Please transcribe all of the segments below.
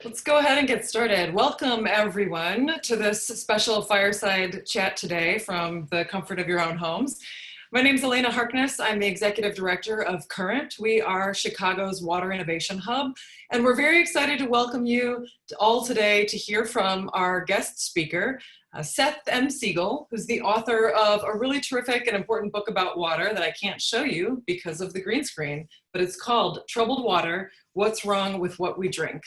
Let's go ahead and get started. Welcome everyone to this special fireside chat today from the comfort of your own homes. My name is Elena Harkness. I'm the Executive Director of Current. We are Chicago's Water Innovation Hub, and we're very excited to welcome you all today to hear from our guest speaker, Seth M. Siegel, who's the author of a really terrific and important book about water that I can't show you because of the green screen, but it's called Troubled Water: What's Wrong with What We Drink?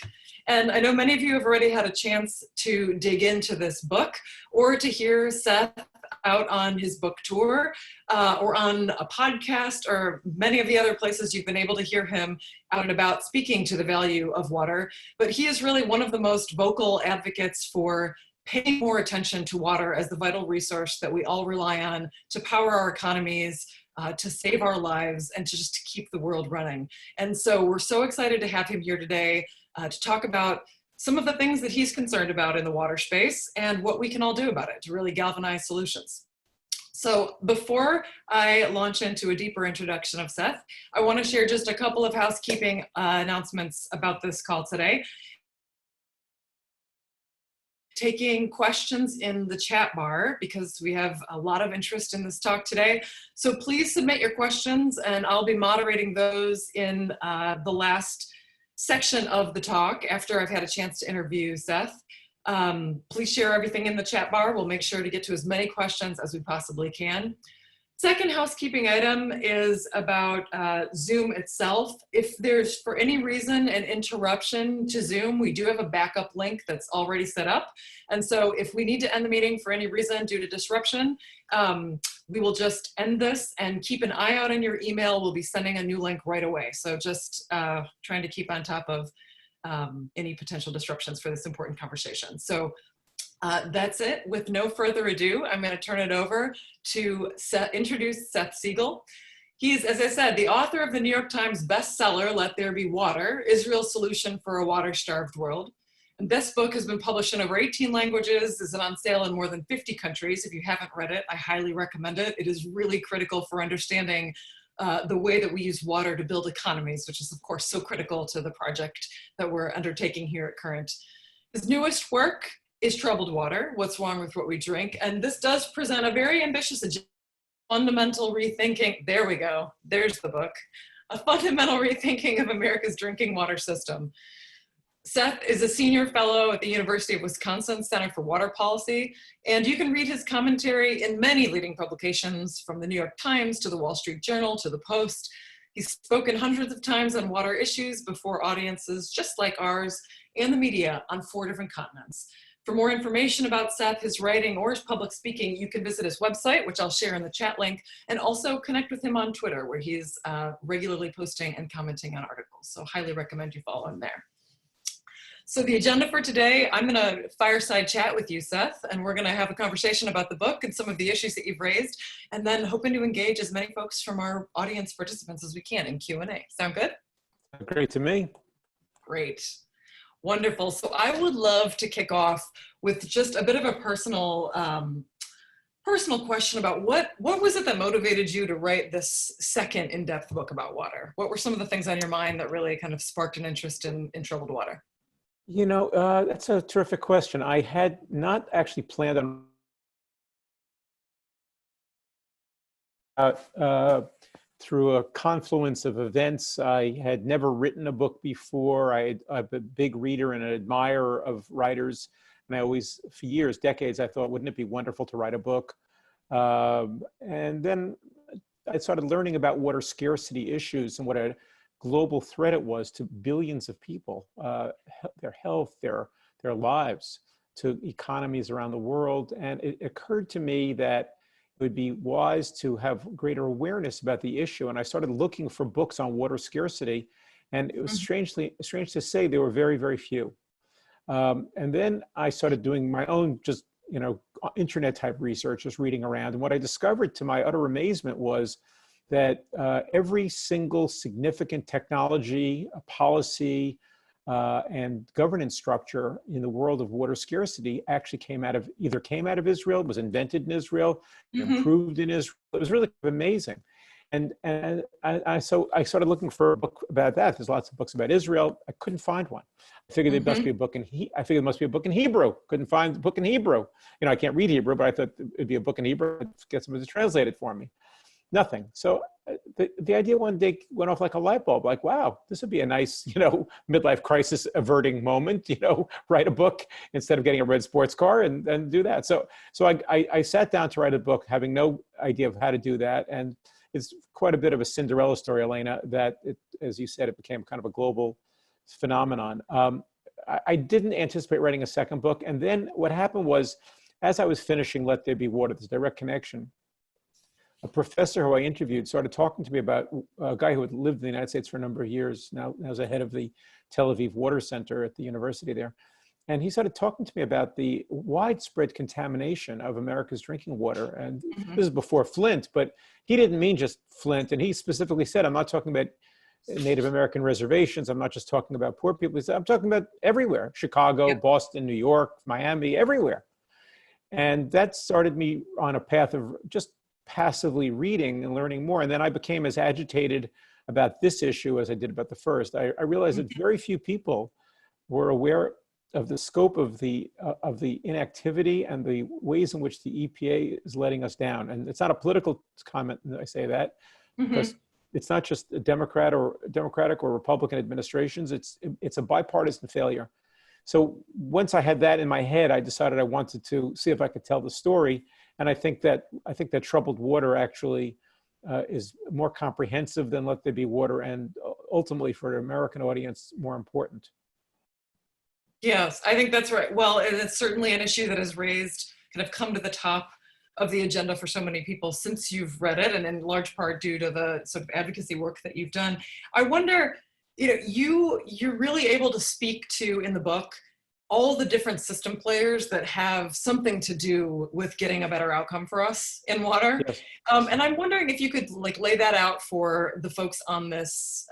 And I know many of you have already had a chance to dig into this book or to hear Seth out on his book tour or on a podcast or many of the other places you've been able to hear him out and about speaking to the value of water. But he is really one of the most vocal advocates for paying more attention to water as the vital resource that we all rely on to power our economies, to save our lives, and to just keep the world running. And so we're so excited to have him here today to talk about some of the things that he's concerned about in the water space and what we can all do about it to really galvanize solutions. So before I launch into a deeper introduction of Seth, I want to share just a couple of housekeeping announcements about this call today. Taking questions in the chat bar because we have a lot of interest in this talk today. So please submit your questions and I'll be moderating those in the last section of the talk after I've had a chance to interview Seth. Please share everything in the chat bar. We'll make sure to get to as many questions as we possibly can. Second housekeeping item is about Zoom itself. If there's, for any reason, an interruption to Zoom, we do have a backup link that's already set up. And so if we need to end the meeting for any reason due to disruption, we will just end this and keep an eye out on your email. We'll be sending a new link right away. So just trying to keep on top of any potential disruptions for this important conversation. So that's it. With no further ado, I'm going to turn it over to introduce Seth Siegel. He's, as I said, the author of the New York Times bestseller, Let There Be Water, Israel's Solution for a Water-Starved World. And this book has been published in over 18 languages, is on sale in more than 50 countries. If you haven't read it, I highly recommend it. It is really critical for understanding the way that we use water to build economies, which is, of course, so critical to the project that we're undertaking here at Current. His newest work is Troubled Water: What's Wrong with What We Drink? And this does present a very ambitious agenda, fundamental rethinking. There we go. There's the book. A fundamental rethinking of America's drinking water system. Seth is a senior fellow at the University of Wisconsin Center for Water Policy, and you can read his commentary in many leading publications, from the New York Times to the Wall Street Journal to the Post. He's spoken hundreds of times on water issues before audiences just like ours and the media on 4 different continents. For more information about Seth, his writing, or his public speaking, you can visit his website, which I'll share in the chat link, and also connect with him on Twitter, where he's regularly posting and commenting on articles. So highly recommend you follow him there. So the agenda for today, I'm gonna fireside chat with you, Seth, and we're gonna have a conversation about the book and some of the issues that you've raised, and then hoping to engage as many folks from our audience participants as we can in Q&A. Sound good? Great to me. Great. Wonderful. So I would love to kick off with just a bit of a personal question about what was it that motivated you to write this second in-depth book about water? What were some of the things on your mind that really kind of sparked an interest in troubled water? You know, that's a terrific question. I had not actually planned on through a confluence of events. I had never written a book before. I'm a big reader and an admirer of writers. And I always, for years, decades, I thought, wouldn't it be wonderful to write a book? And then I started learning about water scarcity issues and what a global threat it was to billions of people, their health, their lives, to economies around the world. And it occurred to me that it would be wise to have greater awareness about the issue. And I started looking for books on water scarcity, and it was strange to say there were very, very few. And then I started doing my own just, internet type research, just reading around. And what I discovered, to my utter amazement, was that every single significant technology, policy, and governance structure in the world of water scarcity actually either came out of Israel, was invented in Israel, improved in Israel. It was really amazing. So I started looking for a book about that. There's lots of books about Israel. I couldn't find one. I figured there must be a book in I figured there must be a book in Hebrew. Couldn't find the book in Hebrew. You know, I can't read Hebrew, but I thought it'd be a book in Hebrew. I'd get someone to translate it for me. Nothing. So the idea one day went off like a light bulb. Like, wow, this would be a nice, you know, midlife crisis averting moment. You know, write a book instead of getting a red sports car and do that. So I sat down to write a book, having no idea of how to do that. And it's quite a bit of a Cinderella story, Elena, that as you said, it became kind of a global phenomenon. I didn't anticipate writing a second book. And then what happened was, as I was finishing Let There Be Water, this direct connection, a professor who I interviewed started talking to me about a guy who had lived in the United States for a number of years, now is the head of the Tel Aviv Water Center at the university there. And he started talking to me about the widespread contamination of America's drinking water. And this is before Flint, but he didn't mean just Flint. And he specifically said, I'm not talking about Native American reservations. I'm not just talking about poor people. He said, I'm talking about everywhere, Chicago, Boston, New York, Miami, everywhere. And that started me on a path of just passively reading and learning more. And then I became as agitated about this issue as I did about the first. I realized that very few people were aware of the scope of the inactivity and the ways in which the EPA is letting us down. And it's not a political comment that I say that, because it's not just a Democratic or Republican administrations. It's a bipartisan failure. So once I had that in my head, I decided I wanted to see if I could tell the story. And I think that Troubled Water actually is more comprehensive than Let There Be Water, and ultimately for an American audience, more important. Yes, I think that's right. Well, and it's certainly an issue that has come to the top of the agenda for so many people since you've read it, and in large part due to the sort of advocacy work that you've done. I wonder, you know, you're really able to speak to, in the book, all the different system players that have something to do with getting a better outcome for us in water. Yes. And I'm wondering if you could lay that out for the folks on this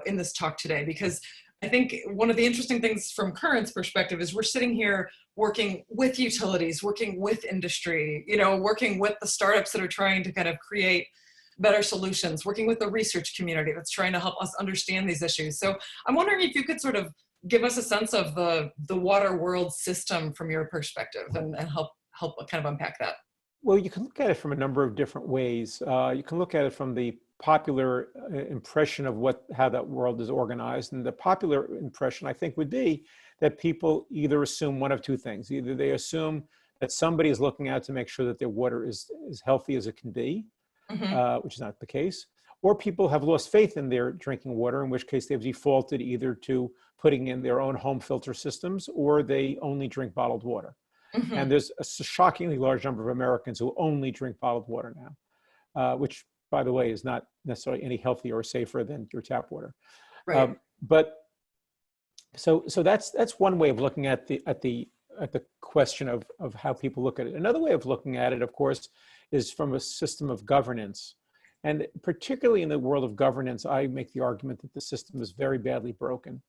in this talk today, because I think one of the interesting things from Current's perspective is we're sitting here working with utilities, working with industry, you know, working with the startups that are trying to kind of create better solutions, working with the research community that's trying to help us understand these issues. So I'm wondering if you could sort of give us a sense of the water world system from your perspective, and help kind of unpack that. Well, you can look at it from a number of different ways. You can look at it from the popular impression of how that world is organized. And the popular impression, I think, would be that people either assume one of two things. Either they assume that somebody is looking out to make sure that their water is as healthy as it can be, which is not the case, or people have lost faith in their drinking water, in which case they've defaulted either to putting in their own home filter systems, or they only drink bottled water. And there's a shockingly large number of Americans who only drink bottled water now, which, by the way, is not necessarily any healthier or safer than your tap water. Right. But so that's one way of looking at the question of how people look at it. Another way of looking at it, of course, is from a system of governance. And particularly in the world of governance, I make the argument that the system is very badly broken.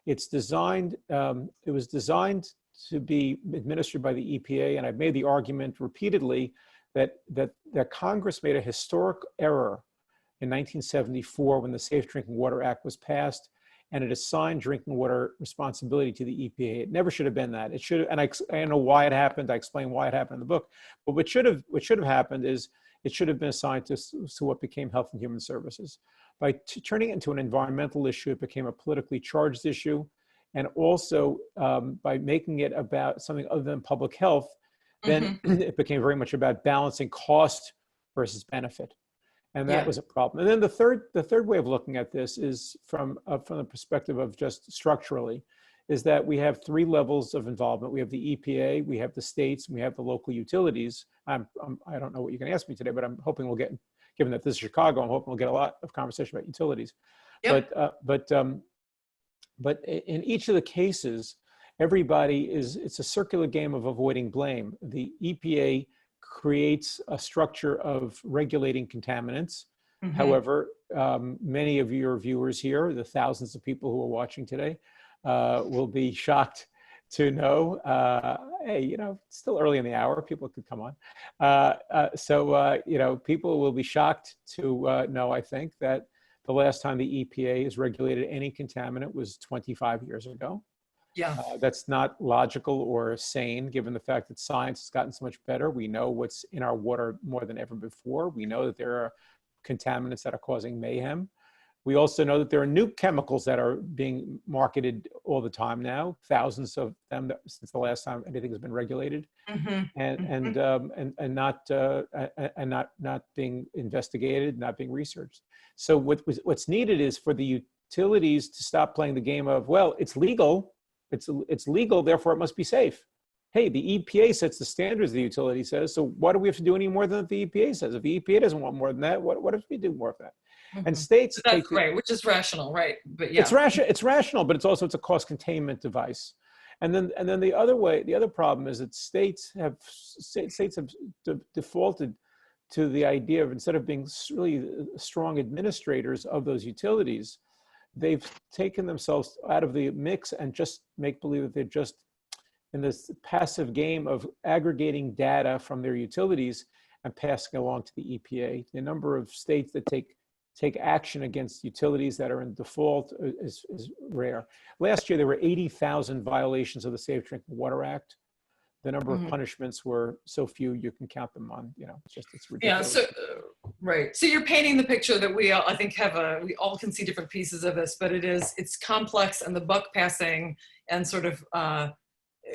It's designed, it was designed to be administered by the EPA, and I've made the argument repeatedly that Congress made a historic error in 1974 when the Safe Drinking Water Act was passed, and it assigned drinking water responsibility to the EPA. It never should have been that. It should have, and I know why it happened. I explain why it happened in the book. But what should have happened is it should have been assigned to what became Health and Human Services. By turning it into an environmental issue, it became a politically charged issue. And also by making it about something other than public health, then it became very much about balancing cost versus benefit. And that was a problem. And then the third way of looking at this is from the perspective of just structurally, is that we have three levels of involvement. We have the EPA, we have the states, and we have the local utilities. I don't know what you're going to ask me today, but I'm hoping we'll get, given that this is Chicago, I'm hoping we'll get a lot of conversation about utilities. Yep. But in each of the cases, it's a circular game of avoiding blame. The EPA creates a structure of regulating contaminants. However, many of your viewers here, the thousands of people who are watching today, will be shocked to know, hey, it's still early in the hour. People could come on. People will be shocked to know, I think, that the last time the EPA has regulated any contaminant was 25 years ago. Yeah. That's not logical or sane, given the fact that science has gotten so much better. We know what's in our water more than ever before. We know that there are contaminants that are causing mayhem. We also know that there are new chemicals that are being marketed all the time now, thousands of them since the last time anything has been regulated, and not being investigated, not being researched. So what's needed is for the utilities to stop playing the game of, well, it's legal, it's legal, therefore it must be safe. Hey, the EPA sets the standards, the utility says, so why do we have to do any more than the EPA says? If the EPA doesn't want more than that, what if we do more of that? And states that's right, which is rational, right? But yeah, it's rational, but it's a cost containment device. And then the other problem is that states have defaulted to the idea of, instead of being really strong administrators of those utilities, they've taken themselves out of the mix and just make believe that they're just in this passive game of aggregating data from their utilities and passing along to the EPA. The number of states that take action against utilities that are in default is rare. Last year, there were 80,000 violations of the Safe Drinking Water Act. The number of punishments were so few, you can count them on, it's ridiculous. Yeah, so, right. So you're painting the picture that we all, I think, we all can see different pieces of this, but it's complex, and the buck passing and sort of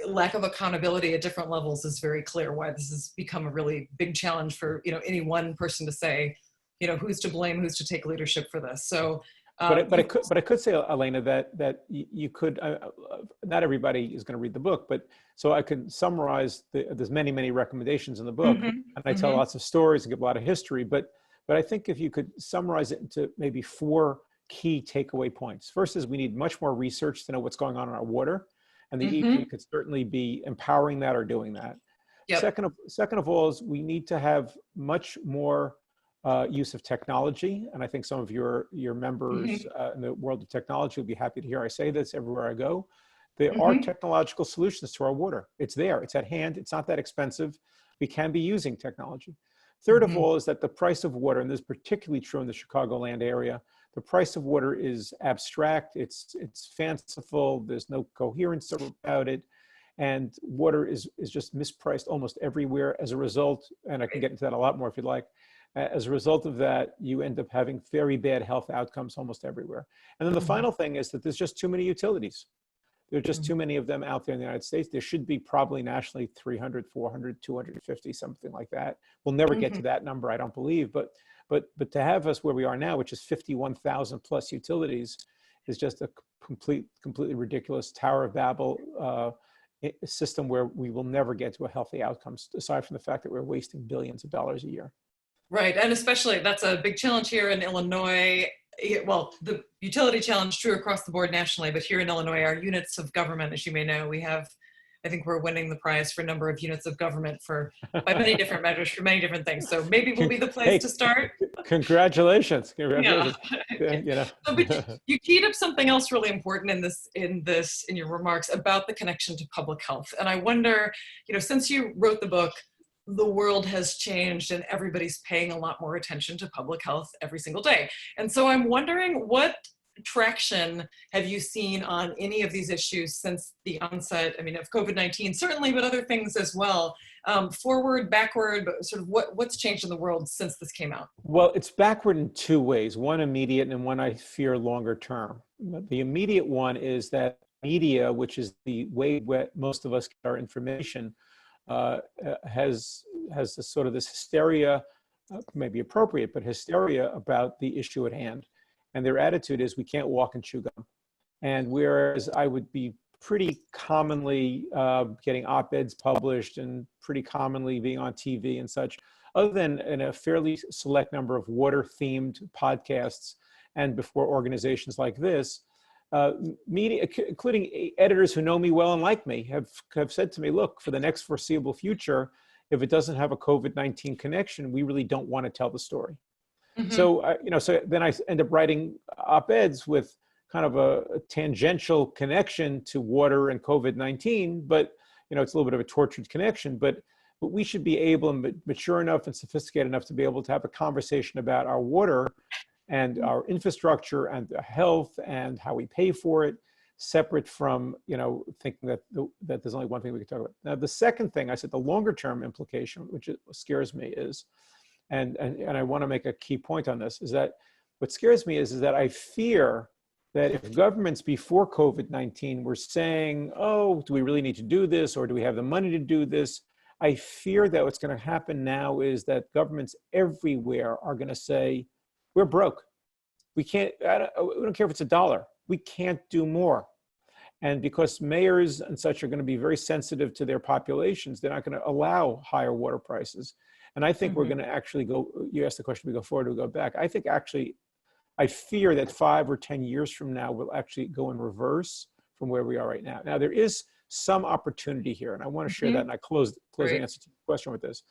lack of accountability at different levels is very clear why this has become a really big challenge for, any one person to say, who's to blame, who's to take leadership for this. So, but I could say, Elena, that you could, not everybody is going to read the book, but so I could summarize there's many recommendations in the book, and I tell lots of stories and give a lot of history, but I think if you could summarize it into maybe 4 key takeaway points. First is we need much more research to know what's going on in our water, and the EPA could certainly be empowering that or doing that. Yep. Second of all is we need to have much more use of technology, and I think some of your members in the world of technology will be happy to hear I say this everywhere I go. There are technological solutions to our water. It's there, it's at hand, it's not that expensive. We can be using technology. Third of all is that the price of water, and this is particularly true in the Chicagoland area, the price of water is abstract, it's fanciful, there's no coherence about it, and water is just mispriced almost everywhere as a result, and I can get into that a lot more if you'd like. As a result of that, you end up having very bad health outcomes almost everywhere. And then the final thing is that there's just too many utilities. There are just too many of them out there in the United States. There should be probably nationally 300, 400, 250, something like that. We'll never get to that number, I don't believe. But to have us where we are now, which is 51,000 plus utilities, is just a completely ridiculous Tower of Babel system where we will never get to a healthy outcome, aside from the fact that we're wasting billions of dollars a year. Right, and especially that's a big challenge here in Illinois. Well, the utility challenge true across the board nationally, but here in Illinois, our units of government, as you may know, I think we're winning the prize for a number of units of government by many different measures, for many different things. So maybe we'll be the place to start. Congratulations. Yeah. So, but you keyed up something else really important in your remarks about the connection to public health. And I wonder, since you wrote the book, the world has changed and everybody's paying a lot more attention to public health every single day. And so I'm wondering, what traction have you seen on any of these issues since the onset, of COVID-19, certainly, but other things as well, forward, backward, but sort of what's changed in the world since this came out? Well, it's backward in 2 ways, one immediate and one I fear longer term. The immediate one is that media, which is the way where most of us get our information, has this hysteria, maybe appropriate, but hysteria about the issue at hand. And their attitude is we can't walk and chew gum. And whereas I would be pretty commonly getting op-eds published and pretty commonly being on TV and such, other than in a fairly select number of water-themed podcasts and before organizations like this, media, including editors who know me well and like me, have said to me, look, for the next foreseeable future, if it doesn't have a COVID-19 connection, we really don't want to tell the story. So, so then I end up writing op-eds with kind of a tangential connection to water and COVID-19, but it's a little bit of a tortured connection, but we should be able and mature enough and sophisticated enough to be able to have a conversation about our water and our infrastructure and health and how we pay for it, separate from, thinking that there's only one thing we can talk about. Now, the second thing, I said the longer term implication, which scares me is, and I want to make a key point on this, is that what scares me is that I fear that if governments before COVID-19 were saying, oh, do we really need to do this? Or do we have the money to do this? I fear that what's going to happen now is that governments everywhere are going to say, we're broke. We can't, we don't care if it's $1. We can't do more. And because mayors and such are going to be very sensitive to their populations, they're not going to allow higher water prices. And I think we're going to actually go, you asked the question, we go forward or go back. I think actually, I fear that 5 or 10 years from now, we'll actually go in reverse from where we are right now. Now, there is some opportunity here, and I want to share that, and I close the answer to the question with this.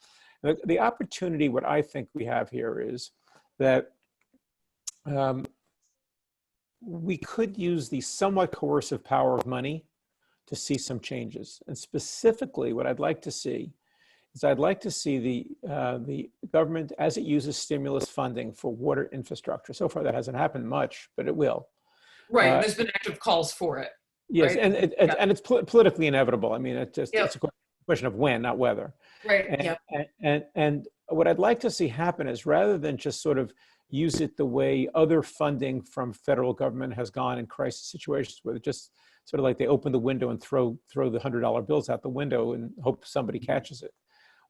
The opportunity, what I think we have here is that we could use the somewhat coercive power of money to see some changes. And specifically, what I'd like to see is I'd like to see the government, as it uses stimulus funding for water infrastructure. So far, that hasn't happened much, but it will. Right, there's been active calls for it. Yes, right? and it's politically inevitable. I mean, it's a question of when, not whether. Right, And what I'd like to see happen is, rather than just sort of use it the way other funding from federal government has gone in crisis situations, where it just sort of like they open the window and throw the $100 bills out the window and hope somebody catches it.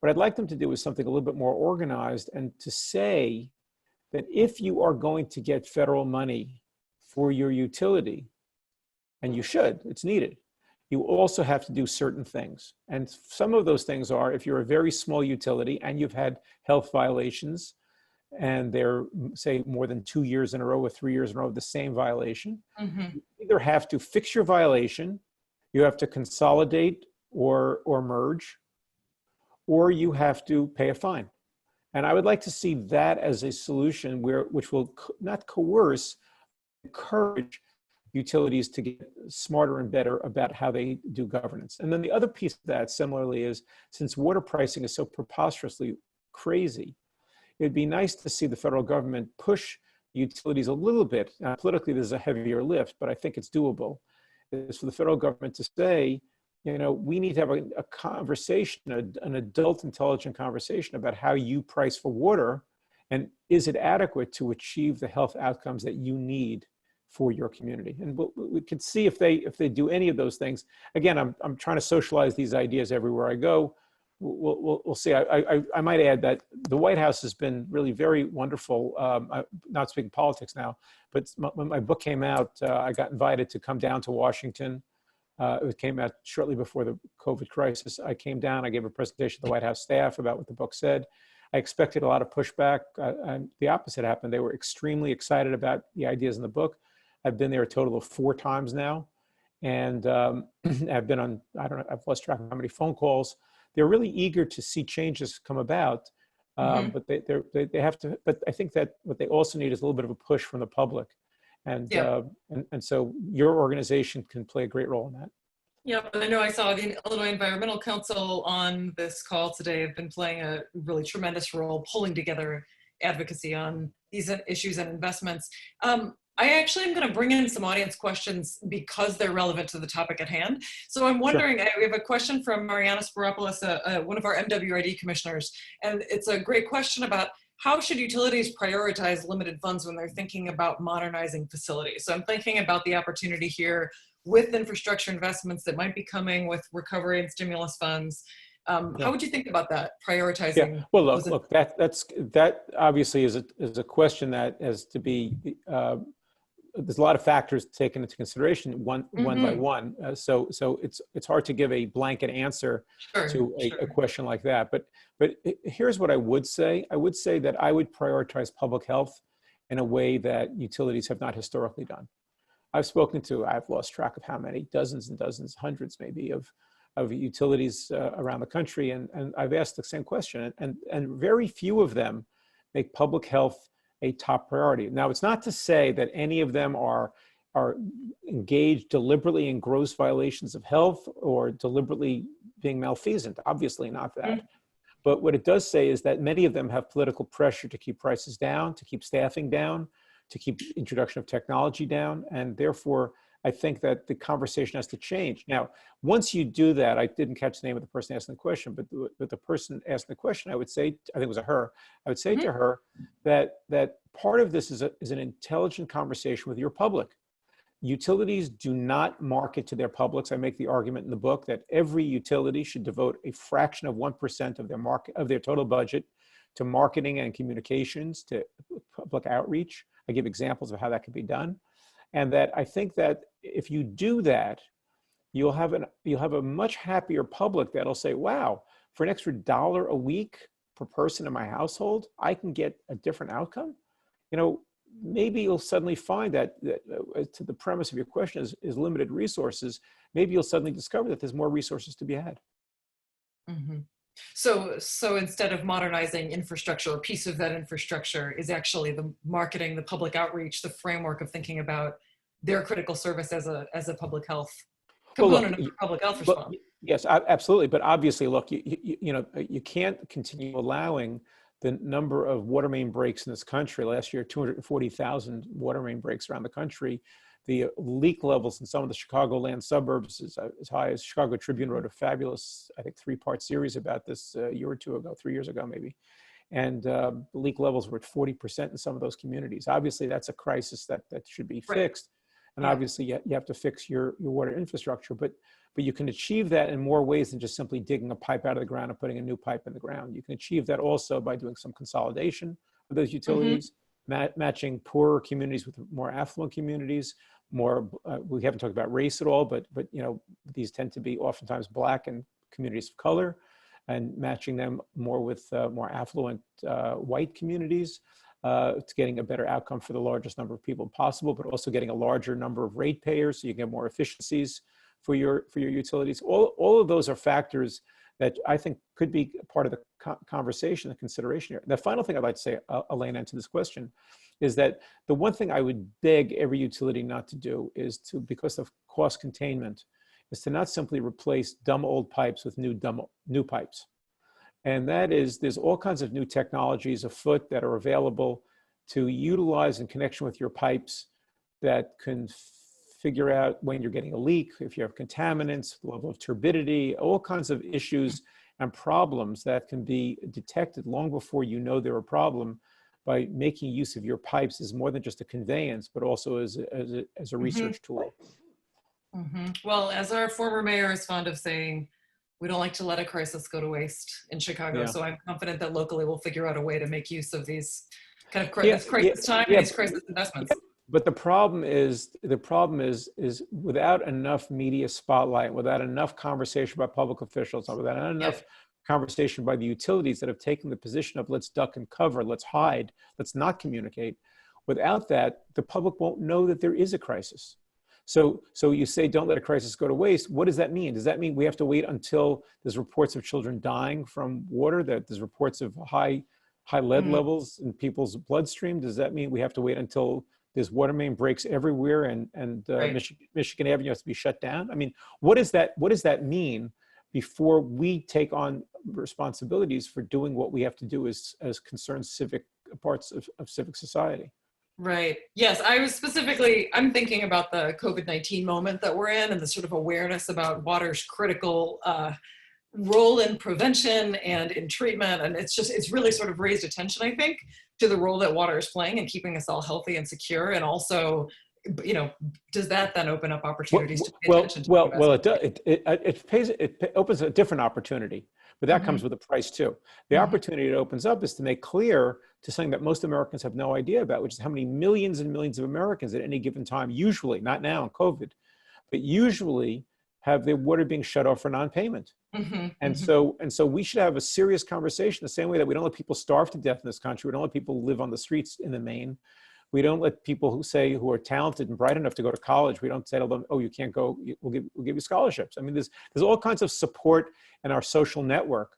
What I'd like them to do is something a little bit more organized, and to say that if you are going to get federal money for your utility, and you should, it's needed, you also have to do certain things. And some of those things are, if you're a very small utility and you've had health violations, and they're, say, more than 2 years in a row or 3 years in a row of the same violation, you either have to fix your violation, you have to consolidate or merge, or you have to pay a fine. And I would like to see that as a solution which will not coerce, encourage utilities to get smarter and better about how they do governance. And then the other piece of that, similarly, is since water pricing is so preposterously crazy, it'd be nice to see the federal government push utilities a little bit. Now, politically, there's a heavier lift, but I think it's doable. Is for the federal government to say, we need to have a conversation, an adult intelligent conversation about how you price for water, and is it adequate to achieve the health outcomes that you need for your community. And we can see if they do any of those things. Again, I'm trying to socialize these ideas everywhere I go. We'll see. I might add that the White House has been really very wonderful. I'm not speaking politics now, but when my book came out, I got invited to come down to Washington. It came out shortly before the COVID crisis. I came down, I gave a presentation to the White House staff about what the book said. I expected a lot of pushback. The opposite happened. They were extremely excited about the ideas in the book. I've been there a total of 4 times now. And I've been on, I've lost track of how many phone calls. They're really eager to see changes come about, but they have to, but I think that what they also need is a little bit of a push from the public. And so your organization can play a great role in that. Yeah, I know I saw the Illinois Environmental Council on this call today have been playing a really tremendous role pulling together advocacy on these issues and investments. I actually am going to bring in some audience questions because they're relevant to the topic at hand. So I'm wondering, we have a question from Mariana Spiropoulos, one of our MWID commissioners, and it's a great question about how should utilities prioritize limited funds when they're thinking about modernizing facilities? So I'm thinking about the opportunity here with infrastructure investments that might be coming with recovery and stimulus funds. How would you think about that, prioritizing? Yeah. Well, look, that obviously is a question that has to be, there's a lot of factors taken into consideration one by one. So it's hard to give a blanket answer to a question like that. But here's what I would say. I would say that I would prioritize public health in a way that utilities have not historically done. I've lost track of how many, dozens and dozens, hundreds maybe of utilities around the country. And I've asked the same question, and very few of them make public health a top priority. Now, it's not to say that any of them are engaged deliberately in gross violations of health or deliberately being malfeasant. Obviously not that. Mhm. But what it does say is that many of them have political pressure to keep prices down, to keep staffing down, to keep introduction of technology down. And therefore, I think that the conversation has to change. Now, once you do that, I didn't catch the name of the person asking the question, but the person asking the question, I would say, I think it was a her, I would say Mhm. to her that part of this is an intelligent conversation with your public. Utilities do not market to their publics. I make the argument in the book that every utility should devote a fraction of 1% of their total budget to marketing and communications, to public outreach. I give examples of how that can be done. And that I think that if you do that, you'll have a much happier public that'll say, wow, for an extra dollar a week per person in my household, I can get a different outcome. You know, maybe you'll suddenly find that to the premise of your question is limited resources. Maybe you'll suddenly discover that there's more resources to be had. Mhm. So instead of modernizing infrastructure, a piece of that infrastructure is actually the marketing, the public outreach, the framework of thinking about their critical service as a public health Well, look, component of the public health but response. yes, absolutely. But obviously, look, you know, you can't continue allowing the number of water main breaks in this country. Last year, 240,000 water main breaks around the country. The leak levels in some of the Chicagoland suburbs is as high as Chicago Tribune wrote a fabulous, I think, 3-part series about this a year or two ago, 3 years ago, maybe. And the leak levels were at 40% in some of those communities. Obviously, that's a crisis that should be Right. fixed. And Yeah. obviously, you have to fix your water infrastructure. But you can achieve that in more ways than just simply digging a pipe out of the ground and putting a new pipe in the ground. You can achieve that also by doing some consolidation of those Mhm. utilities, matching poorer communities with more affluent communities. More, we haven't talked about race at all, but you know, these tend to be oftentimes Black and communities of color, and matching them more with more affluent white communities. It's getting a better outcome for the largest number of people possible, but also getting a larger number of ratepayers so you get more efficiencies for your utilities. All of those are factors that I think could be part of the conversation, the consideration here. The final thing I'd like to say, Elena, to this question, is that the one thing I would beg every utility not to do is to, because of cost containment, is to not simply replace dumb old pipes with new pipes. And that is, there's all kinds of new technologies afoot that are available to utilize in connection with your pipes that can figure out when you're getting a leak, if you have contaminants, level of turbidity, all kinds of issues and problems that can be detected long before you know they're a problem by making use of your pipes as more than just a conveyance, but also as a research tool. Well, as our former mayor is fond of saying, we don't like to let a crisis go to waste in Chicago. Yeah. So I'm confident that locally we'll figure out a way to make use of these kind of Yeah, this crisis time and these crisis investments. But the problem is without enough media spotlight, without enough conversation by public officials, without enough conversation by the utilities that have taken the position of let's duck and cover, let's hide, let's not communicate. Without that, the public won't know that there is a crisis. So you say, don't let a crisis go to waste. What does that mean? Does that mean we have to wait until there's reports of children dying from water, that there's reports of high lead levels in people's bloodstream? Does that mean we have to wait until there's water main breaks everywhere and Right. Michigan Avenue has to be shut down? I mean, what does that mean before we take on responsibilities for doing what we have to do as concerned civic parts of civic society? Right. Yes, I'm thinking about the COVID-19 moment that we're in and the sort of awareness about water's critical role in prevention and in treatment. And it's really sort of raised attention, I think, to the role that water is playing in keeping us all healthy and secure. And also, you know, does that then open up opportunities to pay attention to? Well, it opens a different opportunity, but that comes with a price too. The opportunity it opens up is to make clear to something that most Americans have no idea about, which is how many millions and millions of Americans at any given time, usually, not now in COVID, but usually have their water being shut off for non-payment. And so we should have a serious conversation the same way that we don't let people starve to death in this country. We don't let people live on the streets in the main. We don't let people who are talented and bright enough to go to college, we don't say to them, oh, you can't go, we'll give you scholarships. I mean, there's all kinds of support in our social network.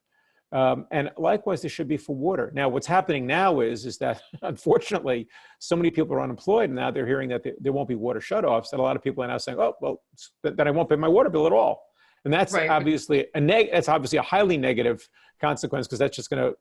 And likewise, there should be for water. Now, what's happening now is that, unfortunately, so many people are unemployed, and now they're hearing that there won't be water shutoffs, that a lot of people are now saying, oh, well, then I won't pay my water bill at all. And that's Right. obviously that's obviously a highly negative consequence, because that's just going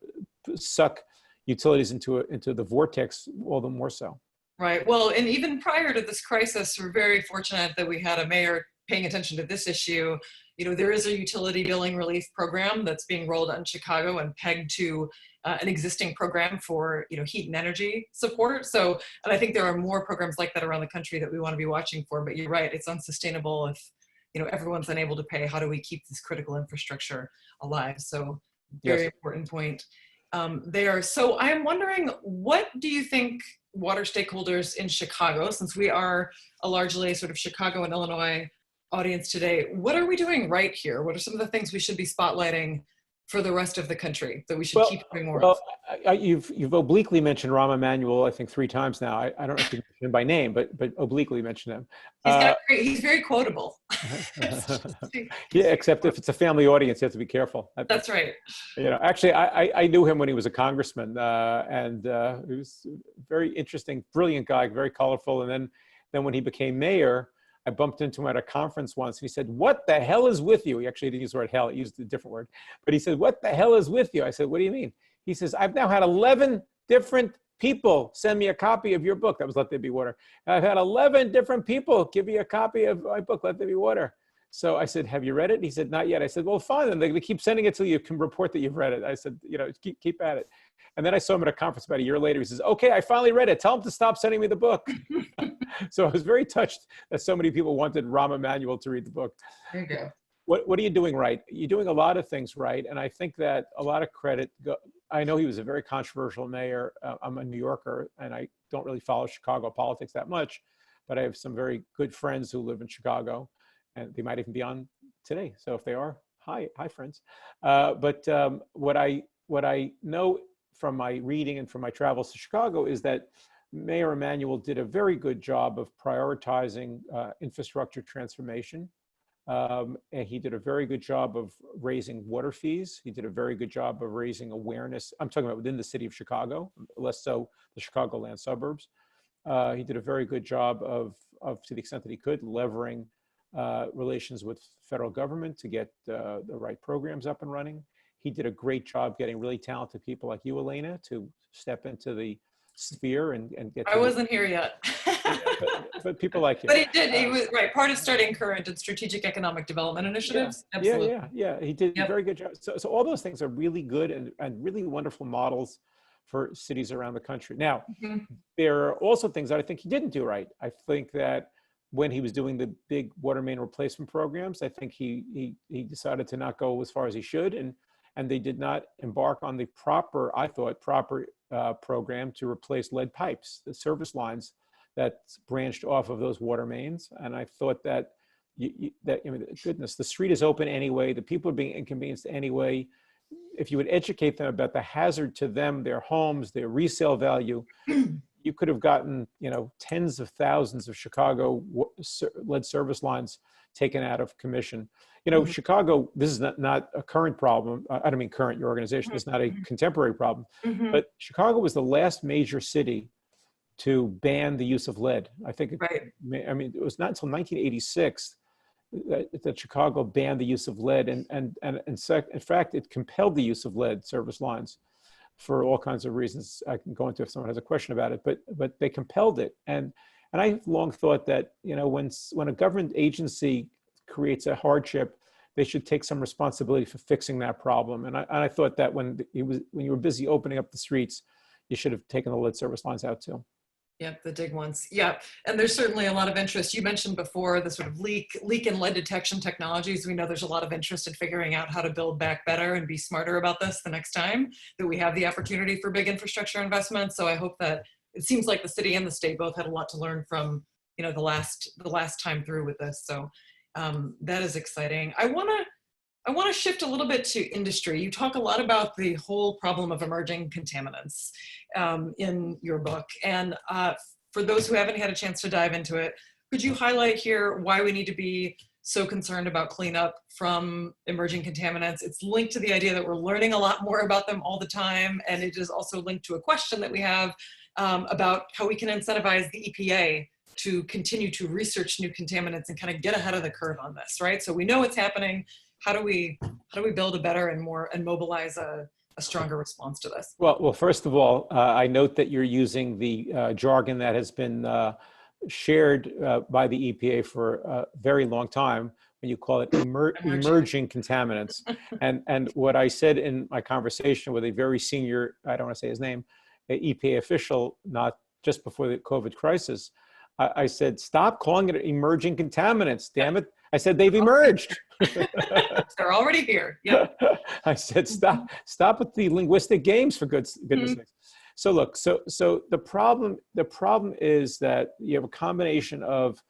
to suck utilities into the vortex all the more so. Right. Well, and even prior to this crisis, we're very fortunate that we had a mayor paying attention to this issue. You know, there is a utility billing relief program that's being rolled out in Chicago and pegged to an existing program for, you know, heat and energy support. So, and I think there are more programs like that around the country that we want to be watching for. But you're right, it's unsustainable if, you know, everyone's unable to pay. How do we keep this critical infrastructure alive? So, very Yes. important point there. So I'm wondering, what do you think water stakeholders in Chicago, since we are a largely sort of Chicago and Illinois audience today, what are we doing right here? What are some of the things we should be spotlighting for the rest of the country that we should keep doing more of? You've obliquely mentioned Rahm Emanuel, I think 3 times now. I don't know if you mentioned him by name, but obliquely mentioned him. He's very quotable. Yeah, except if it's a family audience, you have to be careful. That's right. You know, actually, I knew him when he was a congressman, and he was a very interesting, brilliant guy, very colorful. And then when he became mayor, I bumped into him at a conference once, and he said, "What the hell is with you?" He actually didn't use the word hell; he used a different word. But he said, "What the hell is with you?" I said, "What do you mean?" He says, "I've now had 11 different people send me a copy of your book." That was Let There Be Water. "I've had 11 different people give me a copy of my book, Let There Be Water." So I said, "Have you read it?" He said, "Not yet." I said, "Well, fine, then they keep sending it till you can report that you've read it." I said, "You know, keep at it." And then I saw him at a conference about a year later. He says, "Okay, I finally read it. Tell him to stop sending me the book." So I was very touched that so many people wanted Rahm Emanuel to read the book. There you go. What are you doing right? You're doing a lot of things right. And I think that a lot of credit, I know he was a very controversial mayor. I'm a New Yorker, and I don't really follow Chicago politics that much, but I have some very good friends who live in Chicago, and they might even be on today. So if they are, hi friends. But what I know from my reading and from my travels to Chicago is that Mayor Emanuel did a very good job of prioritizing infrastructure transformation. And he did a very good job of raising water fees. He did a very good job of raising awareness. I'm talking about within the city of Chicago, less so the Chicagoland suburbs. He did a very good job of, to the extent that he could, levering relations with federal government to get the right programs up and running. He did a great job getting really talented people like you, Elena, to step into the sphere and get. I wasn't here yet. but people like you. But he did. He was right. Part of starting current and strategic economic development initiatives. Yeah, Absolutely. yeah. He did a very good job. So all those things are really good and really wonderful models for cities around the country. Now, there are also things that I think he didn't do right. I think that when he was doing the big water main replacement programs, I think he decided to not go as far as he should, and they did not embark on the proper program to replace lead pipes, the service lines that branched off of those water mains. And I thought that, goodness, the street is open anyway. The people are being inconvenienced anyway. If you would educate them about the hazard to them, their homes, their resale value, you could have gotten, tens of thousands of Chicago lead service lines taken out of commission. Chicago, this is not a current problem. I don't mean current, your organization. It's not a contemporary problem. But Chicago was the last major city to ban the use of lead. I think, it was not until 1986 that Chicago banned the use of lead. And in fact, it compelled the use of lead service lines for all kinds of reasons I can go into if someone has a question about it, but they compelled it. And I've long thought that, when a government agency creates a hardship, they should take some responsibility for fixing that problem. And I thought that when you were busy opening up the streets, you should have taken the lead service lines out too. Yep, the dig ones. Yep, and there's certainly a lot of interest. You mentioned before the sort of leak and lead detection technologies. We know there's a lot of interest in figuring out how to build back better and be smarter about this the next time that we have the opportunity for big infrastructure investments. So I hope that it seems like the city and the state both had a lot to learn from, the last time through with this. So that is exciting. I want to shift a little bit to industry. You talk a lot about the whole problem of emerging contaminants in your book. And for those who haven't had a chance to dive into it, could you highlight here why we need to be so concerned about cleanup from emerging contaminants? It's linked to the idea that we're learning a lot more about them all the time. And it is also linked to a question that we have about how we can incentivize the EPA to continue to research new contaminants and kind of get ahead of the curve on this, right? So we know it's happening. How do we build a better and mobilize a stronger response to this? Well, first of all, I note that you're using the jargon that has been shared by the EPA for a very long time when you call it emerging contaminants. And what I said in my conversation with a very senior, I don't want to say his name, EPA official, not just before the COVID crisis, I said, stop calling it emerging contaminants, damn it. I said, they've emerged. They're already here. Yeah. I said, stop with the linguistic games, for goodness sakes. So look, so the problem is that you have a combination of,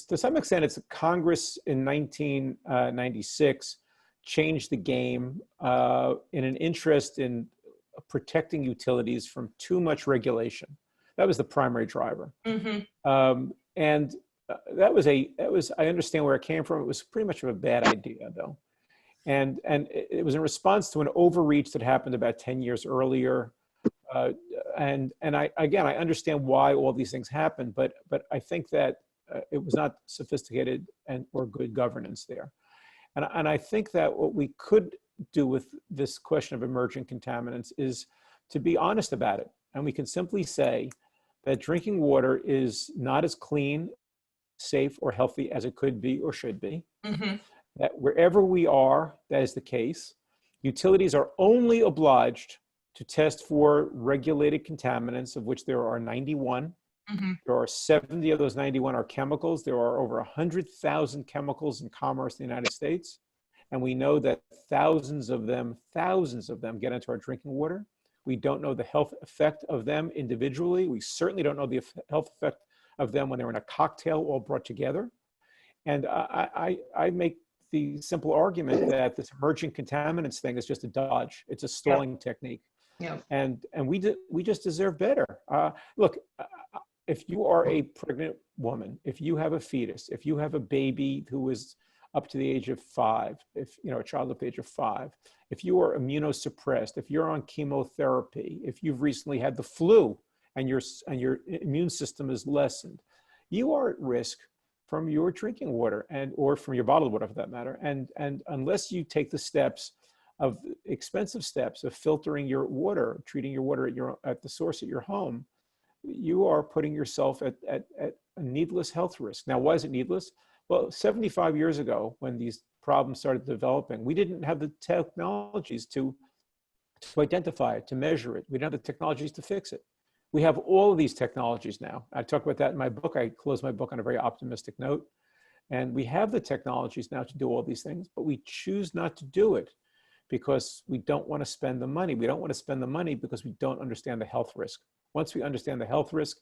to some extent, it's Congress in 1996 changed the game in an interest in protecting utilities from too much regulation. That was the primary driver. And that was, I understand where it came from. It was pretty much of a bad idea, though. And it was in response to an overreach that happened about 10 years earlier. And I understand why all these things happened, but I think that it was not sophisticated or good governance there. And I think that what we could do with this question of emerging contaminants is to be honest about it. And we can simply say that drinking water is not as clean, safe, or healthy as it could be or should be. That wherever we are, that is the case. Utilities are only obliged to test for regulated contaminants, of which there are 91. There are 70 of those 91 are chemicals. There are over 100,000 chemicals in commerce in the United States. And we know that thousands of them get into our drinking water. We don't know the health effect of them individually. We certainly don't know the health effect of them when they're in a cocktail all brought together. And I make the simple argument that this emerging contaminants thing is just a dodge. It's a stalling technique. And we just deserve better. Look, if you are a pregnant woman, if you have a fetus, if you have a baby who is up to the age of 5, if a child up to the age of 5, if you are immunosuppressed, if you're on chemotherapy, if you've recently had the flu and your immune system is lessened, you are at risk from your drinking water or from your bottled water for that matter. And unless you take the expensive steps of filtering your water, treating your water at the source at your home, you are putting yourself at a needless health risk. Now, why is it needless? Well, 75 years ago, when these problems started developing, we didn't have the technologies to identify it, to measure it. We didn't have the technologies to fix it. We have all of these technologies now. I talk about that in my book. I close my book on a very optimistic note. And we have the technologies now to do all these things, but we choose not to do it because we don't want to spend the money. We don't want to spend the money because we don't understand the health risk. Once we understand the health risk,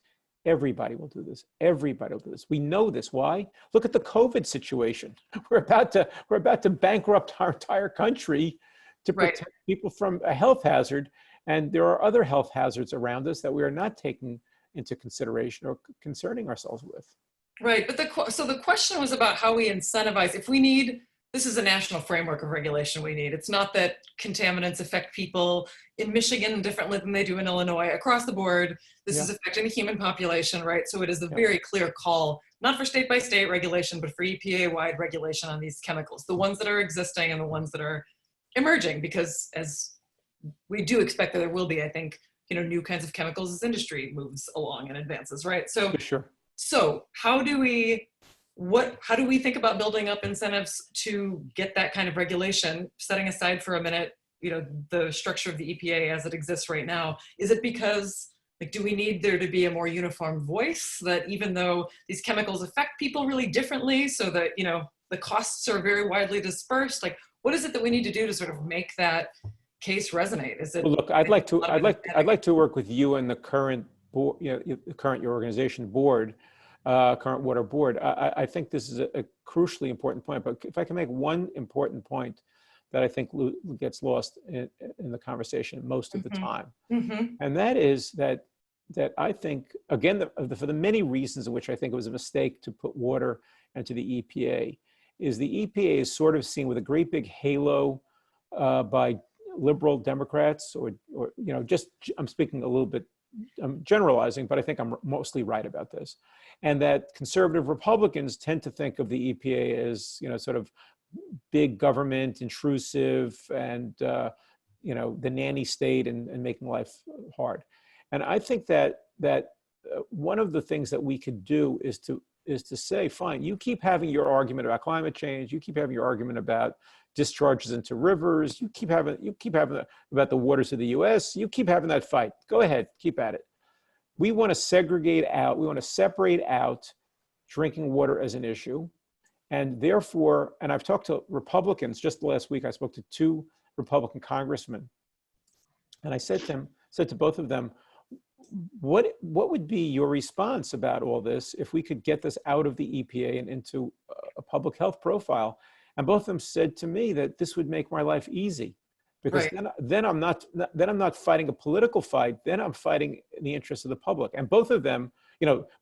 everybody will do this. Everybody will do this. We know this. Why? Look at the COVID situation. We're about to bankrupt our entire country to protect people from a health hazard. And there are other health hazards around us that we are not taking into consideration or concerning ourselves with. Right. But so the question was about how we incentivize. If we need, this is a national framework of regulation we need. It's not that contaminants affect people in Michigan differently than they do in Illinois. Across the board, this is affecting the human population, right? So it is a very clear call, not for state by state regulation, but for EPA-wide regulation on these chemicals, the ones that are existing and the ones that are emerging, because as we do expect that there will be, I think, new kinds of chemicals as industry moves along and advances, right? So, So how do we think about building up incentives to get that kind of regulation, setting aside for a minute, the structure of the EPA as it exists right now? Is it because, do we need there to be a more uniform voice that even though these chemicals affect people really differently so that, the costs are very widely dispersed? What is it that we need to do to sort of make that case resonate? Is it? Well, look, I'd like to work with you and the current board, your organization board, current water board. I think this is a crucially important point, but if I can make one important point that I think gets lost in the conversation most of the time, and that is that I think, again, for the many reasons in which I think it was a mistake to put water into the EPA, is the EPA is sort of seen with a great big halo by liberal Democrats, or I'm speaking a little bit I'm generalizing, but I think I'm mostly right about this. And that conservative Republicans tend to think of the EPA as, sort of big government, intrusive, and, the nanny state and making life hard. And I think that one of the things that we could do is to say, fine, you keep having your argument about climate change, you keep having your argument about discharges into rivers, you keep having about the waters of the US, you keep having that fight. Go ahead, keep at it. We want to segregate out, we want to separate out drinking water as an issue. And therefore, and I've talked to Republicans, just last week I spoke to 2 Republican congressmen, and I said to both of them, what would be your response about all this if we could get this out of the EPA and into a public health profile? And both of them said to me that this would make my life easy, because then I'm not fighting a political fight. Then I'm fighting in the interest of the public. And both of them,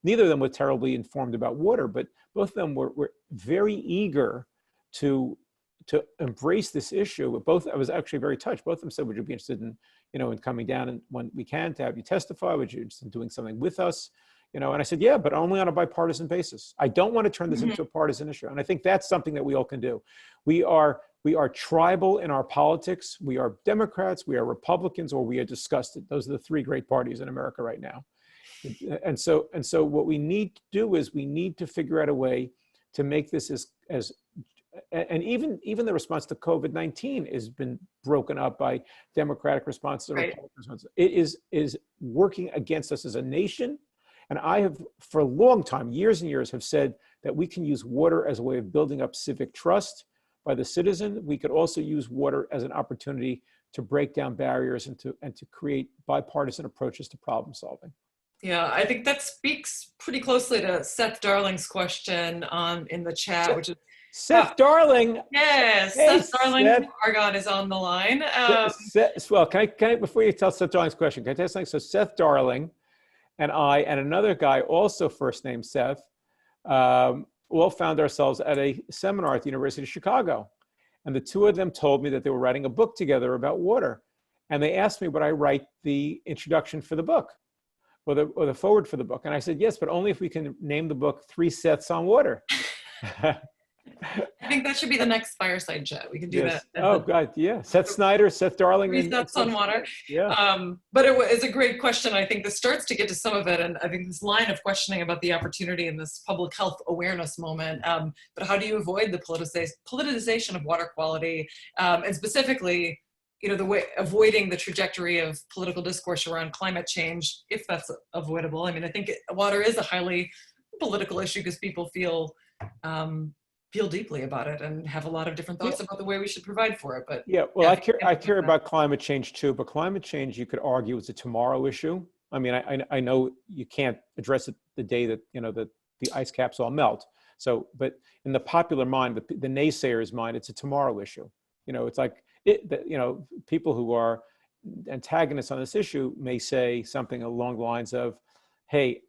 neither of them were terribly informed about water, but both of them were very eager to embrace this issue. I was actually very touched. Both of them said, "Would you be interested in coming down and when we can to have you testify? Would you be interested in doing something with us?" And I said, "Yeah, but only on a bipartisan basis. I don't want to turn this into a partisan issue." And I think that's something that we all can do. We are tribal in our politics. We are Democrats, we are Republicans, or we are disgusted. Those are the 3 great parties in America right now. And so what we need to do is we need to figure out a way to make this as and even the response to COVID-19 has been broken up by Democratic responses and Republican responses. It is working against us as a nation. And I have, for a long time, years and years, have said that we can use water as a way of building up civic trust by the citizen. We could also use water as an opportunity to break down barriers and to create bipartisan approaches to problem solving. Yeah, I think that speaks pretty closely to Seth Darling's question in the chat, which is Seth Darling. Yes, Hey, Seth Darling Seth. from Argonne is on the line. Well, can I, before you tell Seth Darling's question, can I tell you something? So Seth Darling and I and another guy, also first name Seth, all found ourselves at a seminar at the University of Chicago. And the 2 of them told me that they were writing a book together about water. And they asked me would I write the introduction for the book or the forward for the book. And I said, yes, but only if we can name the book 3 Seths on Water. I think that should be the next Fireside chat. We can do that. Oh, God, yeah. Seth Snyder, Seth Darling. 3 Seths on Water. Yeah. But it's a great question. I think this starts to get to some of it. And I think this line of questioning about the opportunity in this public health awareness moment. But how do you avoid the politicization of water quality? And specifically, avoiding the trajectory of political discourse around climate change, if that's avoidable. I mean, I think water is a highly political issue because people feel deeply about it and have a lot of different thoughts about the way we should provide for it. But yeah, well, I care about climate change too, but climate change, you could argue, is a tomorrow issue. I mean, I know you can't address it the day that, that the ice caps all melt. So, but in the popular mind, the naysayer's mind, it's a tomorrow issue. It's like, people who are antagonists on this issue may say something along the lines of, hey,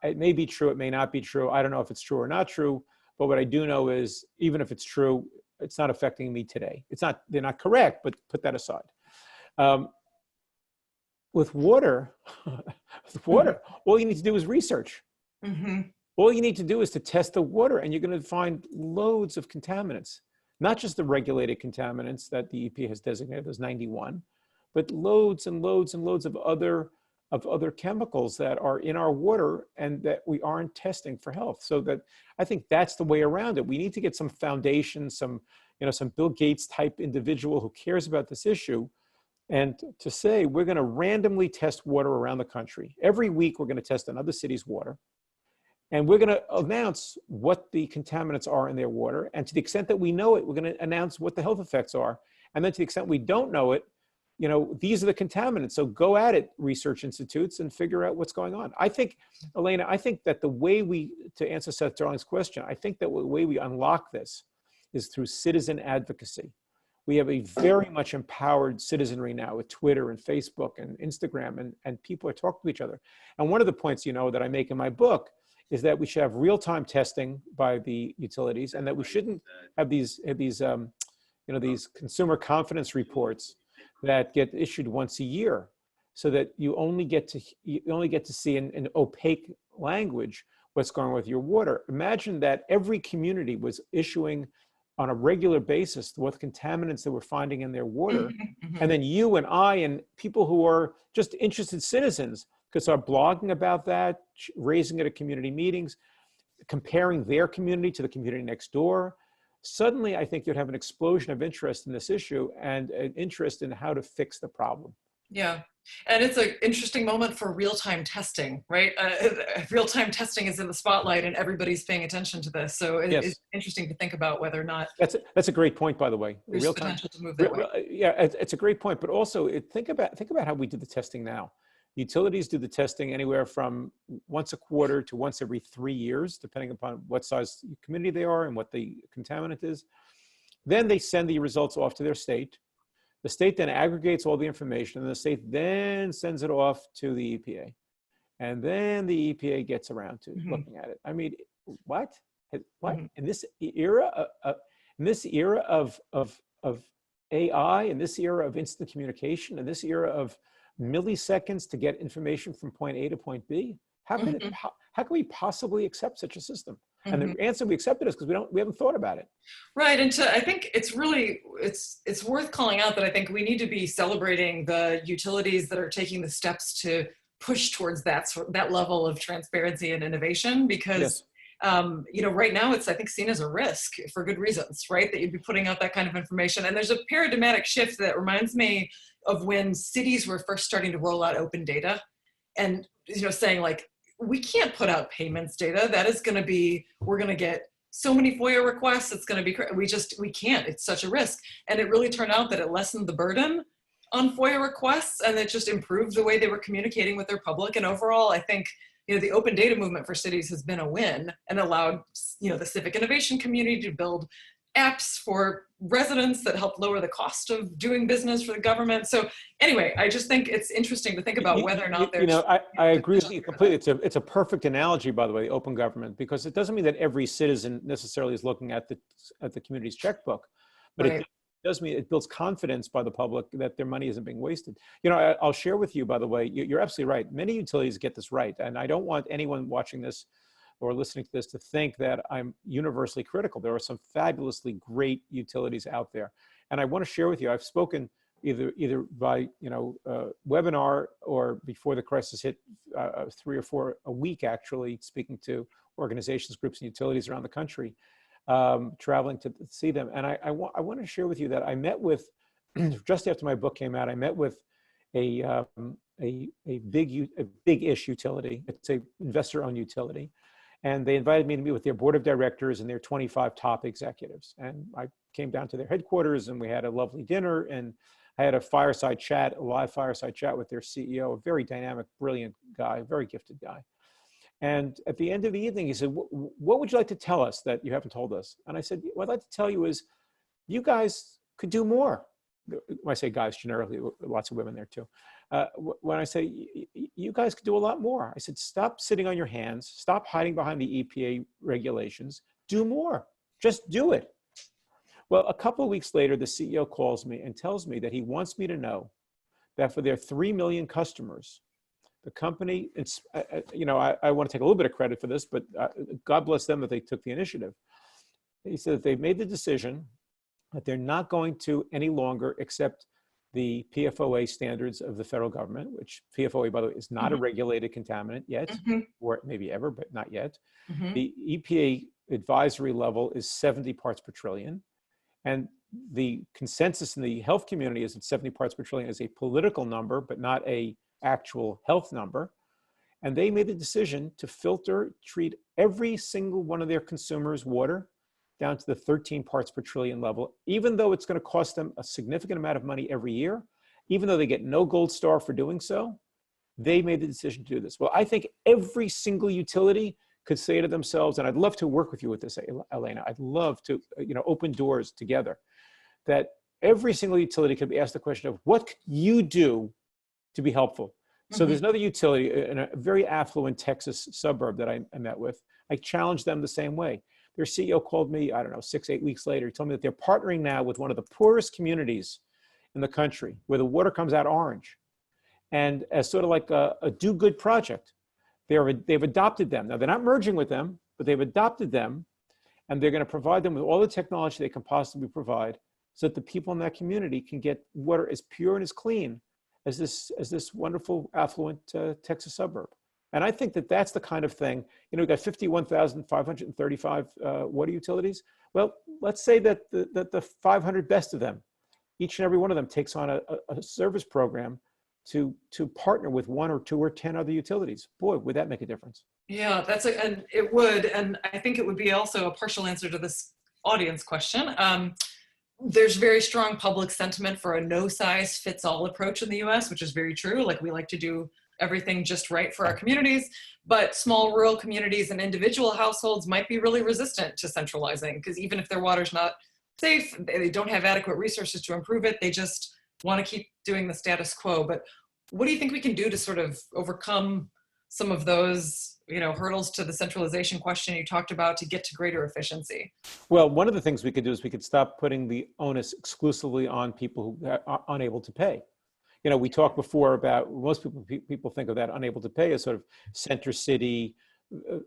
it may be true, it may not be true. I don't know if it's true or not true, but what I do know is even if it's true, it's not affecting me today. They're not correct, but put that aside. With water, all you need to do is research. Mm-hmm. All you need to do is to test the water, and you're going to find loads of contaminants. Not just the regulated contaminants that the EPA has designated, those 91, but loads and loads and loads of other chemicals that are in our water and that we aren't testing for health. So that I think that's the way around it. We need to get some foundation, some Bill Gates type individual who cares about this issue, and to say we're going to randomly test water around the country. Every week we're going to test another city's water. And we're going to announce what the contaminants are in their water. And to the extent that we know it, we're going to announce what the health effects are. And then to the extent we don't know it, these are the contaminants. So go at it, research institutes, and figure out what's going on. I think, Elena, that the way to answer Seth Darling's question, I think that the way we unlock this is through citizen advocacy. We have a very much empowered citizenry now with Twitter and Facebook and Instagram, and people are talking to each other. And one of the points, that I make in my book is that we should have real-time testing by the utilities, and that we shouldn't have these consumer confidence reports that get issued once a year. so that you only get to see in opaque language what's going on with your water. Imagine that every community was issuing on a regular basis what contaminants they were finding in their water. And then you and I and people who are just interested citizens could start blogging about that, raising it at community meetings, comparing their community to the community next door. Suddenly, I think you'd have an explosion of interest in this issue and an interest in how to fix the problem. Yeah. And it's an interesting moment for real-time testing, right? Real-time testing is in the spotlight and everybody's paying attention to this. So it's interesting to think about whether or not that's a great point, by the way. There's potential to move that way. Yeah, it's a great point. But also think about how we do the testing now. Utilities do the testing anywhere from once a quarter to once every 3 years, depending upon what size community they are and what the contaminant is. Then they send the results off to their state. The state then aggregates all the information, and the state then sends it off to the EPA. And then the EPA gets around to looking at it. I mean, what? In this era, of AI, in this era of instant communication, in this era of milliseconds to get information from point A to point B, how can we possibly accept such a system? And the answer we accept it is because we haven't thought about it. Right, and I think it's really, it's worth calling out that I think we need to be celebrating the utilities that are taking the steps to push towards that level of transparency and innovation, because you know, right now it's, I think, seen as a risk for good reasons, right? That you'd be putting out that kind of information. And there's a paradigmatic shift that reminds me of when cities were first starting to roll out open data, and you know, saying like, we can't put out payments data. That is going to be, we're going to get so many FOIA requests. It's going to be, we can't, it's such a risk. And it really turned out that it lessened the burden on FOIA requests, and it just improved the way they were communicating with their public. And overall, I think, you know, the open data movement for cities has been a win and allowed, you know, the civic innovation community to build apps for residents that help lower the cost of doing business for the government. So anyway, I just think it's interesting to think about whether or not there's... You know, I agree with you completely. It's a perfect analogy, by the way, open government, because it doesn't mean that every citizen necessarily is looking at the community's checkbook, but it does mean it builds confidence by the public that their money isn't being wasted. You know, I'll share with you, by the way, you're absolutely right. Many utilities get this right, and I don't want anyone watching this or listening to this to think that I'm universally critical. There are some fabulously great utilities out there. And I want to share with you, I've spoken either by, you know, webinar or before the crisis hit, 3 or 4 a week, actually, speaking to organizations, groups, and utilities around the country, traveling to see them. And I want to share with you that I met with, just after my book came out, I met with a big-ish utility. It's a investor-owned utility. And they invited me to meet with their board of directors and their 25 top executives. And I came down to their headquarters and we had a lovely dinner, and I had a fireside chat, a live fireside chat with their CEO, a very dynamic, brilliant guy, very gifted guy. And at the end of the evening, he said, what would you like to tell us that you haven't told us? And I said, what I'd like to tell you is you guys could do more. When I say guys, generically, lots of women there too. When I say you guys could do a lot more, I said, stop sitting on your hands, stop hiding behind the EPA regulations, do more, just do it. Well, a couple of weeks later, the CEO calls me and tells me that he wants me to know that for their 3 million customers, the company, you know, I want to take a little bit of credit for this, but God bless them that they took the initiative. He said that they've made the decision that they're not going to any longer accept the PFOA standards of the federal government, which PFOA, by the way, is not a regulated contaminant yet, or maybe ever, but not yet. The EPA advisory level is 70 parts per trillion. And the consensus in the health community is that 70 parts per trillion is a political number, but not a actual health number. And they made the decision to treat every single one of their consumers' water down to the 13 parts per trillion level, even though it's going to cost them a significant amount of money every year, even though they get no gold star for doing so, they made the decision to do this. Well, I think every single utility could say to themselves, and I'd love to work with you with this, Elena, I'd love to, you know, open doors together, that every single utility could be asked the question of what could you do to be helpful? So there's another utility in a very affluent Texas suburb that I met with. I challenged them the same way. Their CEO called me, I don't know, 6-8 weeks later. He told me that they're partnering now with one of the poorest communities in the country where the water comes out orange. and as sort of like a do-good project. They've adopted them. Now, they're not merging with them, but they've adopted them, and they're going to provide them with all the technology they can possibly provide so that the people in that community can get water as pure and as clean as this wonderful, affluent Texas suburb. And I think that that's the kind of thing, we've got 51,535 water utilities. Well, let's say that the 500 best of them, each and every one of them takes on a service program to partner with 1 or 2 or 10 other utilities. Boy, would that make a difference. Yeah, and it would. And I think it would be also a partial answer to this audience question. There's very strong public sentiment for a no-size-fits-all approach in the US, which is very true. Like, we like to do everything just right for our communities, but small rural communities and individual households might be really resistant to centralizing, because even if their water's not safe, they don't have adequate resources to improve it, they just want to keep doing the status quo. But what do you think we can do to sort of overcome some of those, hurdles to the centralization question you talked about to get to greater efficiency? Well, one of the things we could do is we could stop putting the onus exclusively on people who are unable to pay. We talked before about most people think of that unable to pay as sort of center city,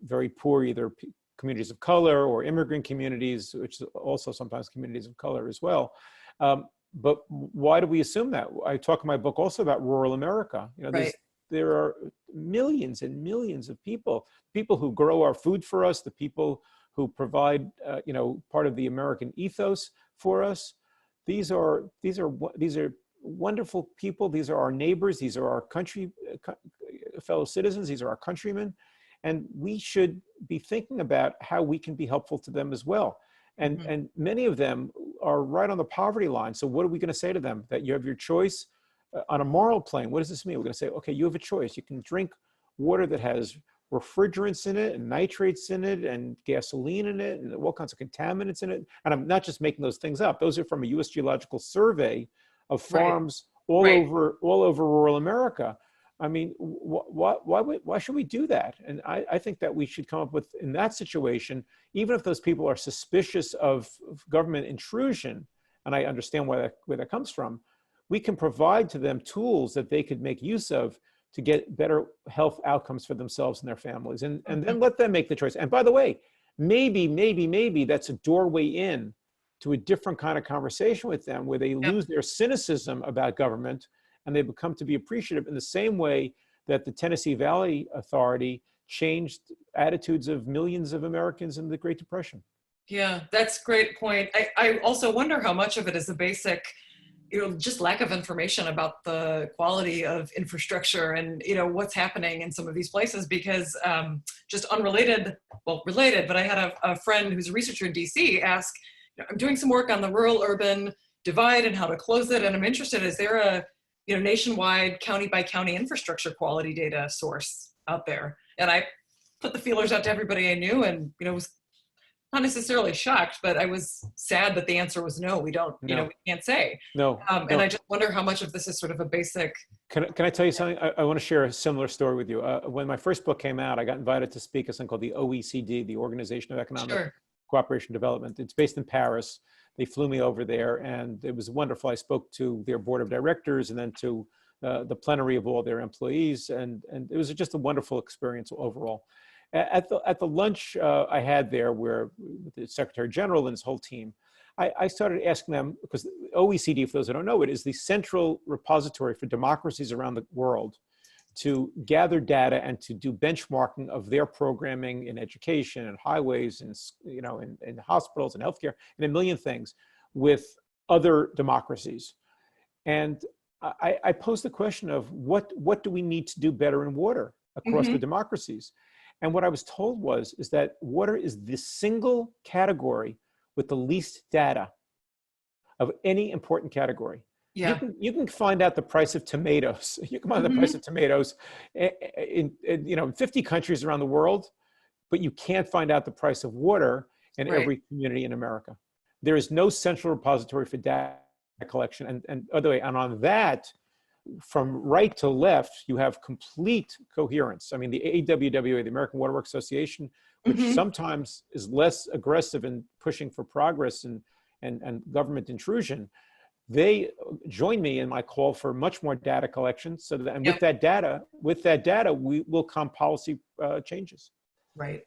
very poor, either communities of color or immigrant communities, which is also sometimes communities of color as well. But why do we assume that? I talk in my book also about rural America. Right. There are millions and millions of people who grow our food for us, the people who provide, part of the American ethos for us. These are wonderful people. These are our neighbors. These are our fellow citizens. These are our countrymen. And we should be thinking about how we can be helpful to them as well. And many of them are right on the poverty line. So what are we going to say to them? That you have your choice on a moral plane. What does this mean? We're going to say, okay, you have a choice. You can drink water that has refrigerants in it and nitrates in it and gasoline in it and all kinds of contaminants in it. And I'm not just making those things up. Those are from a U.S. Geological Survey of farms all over rural America. I mean, why should we do that? And I think that we should come up with, in that situation, even if those people are suspicious of government intrusion, and I understand where that comes from, we can provide to them tools that they could make use of to get better health outcomes for themselves and their families, and then let them make the choice. And by the way, maybe that's a doorway in to a different kind of conversation with them, where they lose their cynicism about government and they become to be appreciative in the same way that the Tennessee Valley Authority changed attitudes of millions of Americans in the Great Depression. Yeah, that's a great point. I also wonder how much of it is a basic, just lack of information about the quality of infrastructure and, what's happening in some of these places, because just related, but I had a friend who's a researcher in DC ask, I'm doing some work on the rural-urban divide and how to close it, and I'm interested, is there a nationwide county-by-county infrastructure quality data source out there? And I put the feelers out to everybody I knew, and was not necessarily shocked, but I was sad that the answer was no. We don't, we can't say. No. And I just wonder how much of this is sort of a basic. Can I tell you something? I want to share a similar story with you. When my first book came out, I got invited to speak at something called the OECD, the Organization of Economic Cooperation and Development. It's based in Paris. They flew me over there, and it was wonderful. I spoke to their board of directors and then to the plenary of all their employees, and it was just a wonderful experience overall. At the lunch I had there, where the Secretary General and his whole team, I started asking them, because OECD, for those who don't know it, is the central repository for democracies around the world to gather data and to do benchmarking of their programming in education and highways and in hospitals and healthcare and a million things with other democracies. And I posed the question of what do we need to do better in water across the democracies? And what I was told is that water is the single category with the least data of any important category. Yeah. You can find out the price of tomatoes. You can find the price of tomatoes in 50 countries around the world, but you can't find out the price of water in every community in America. There is no central repository for data collection. And by the way, and on that, from right to left, you have complete coherence. I mean, the AWWA, the American Water Works Association, which sometimes is less aggressive in pushing for progress and government intrusion, they join me in my call for much more data collection. So that, and Yep. with that data, we will come policy changes. Right.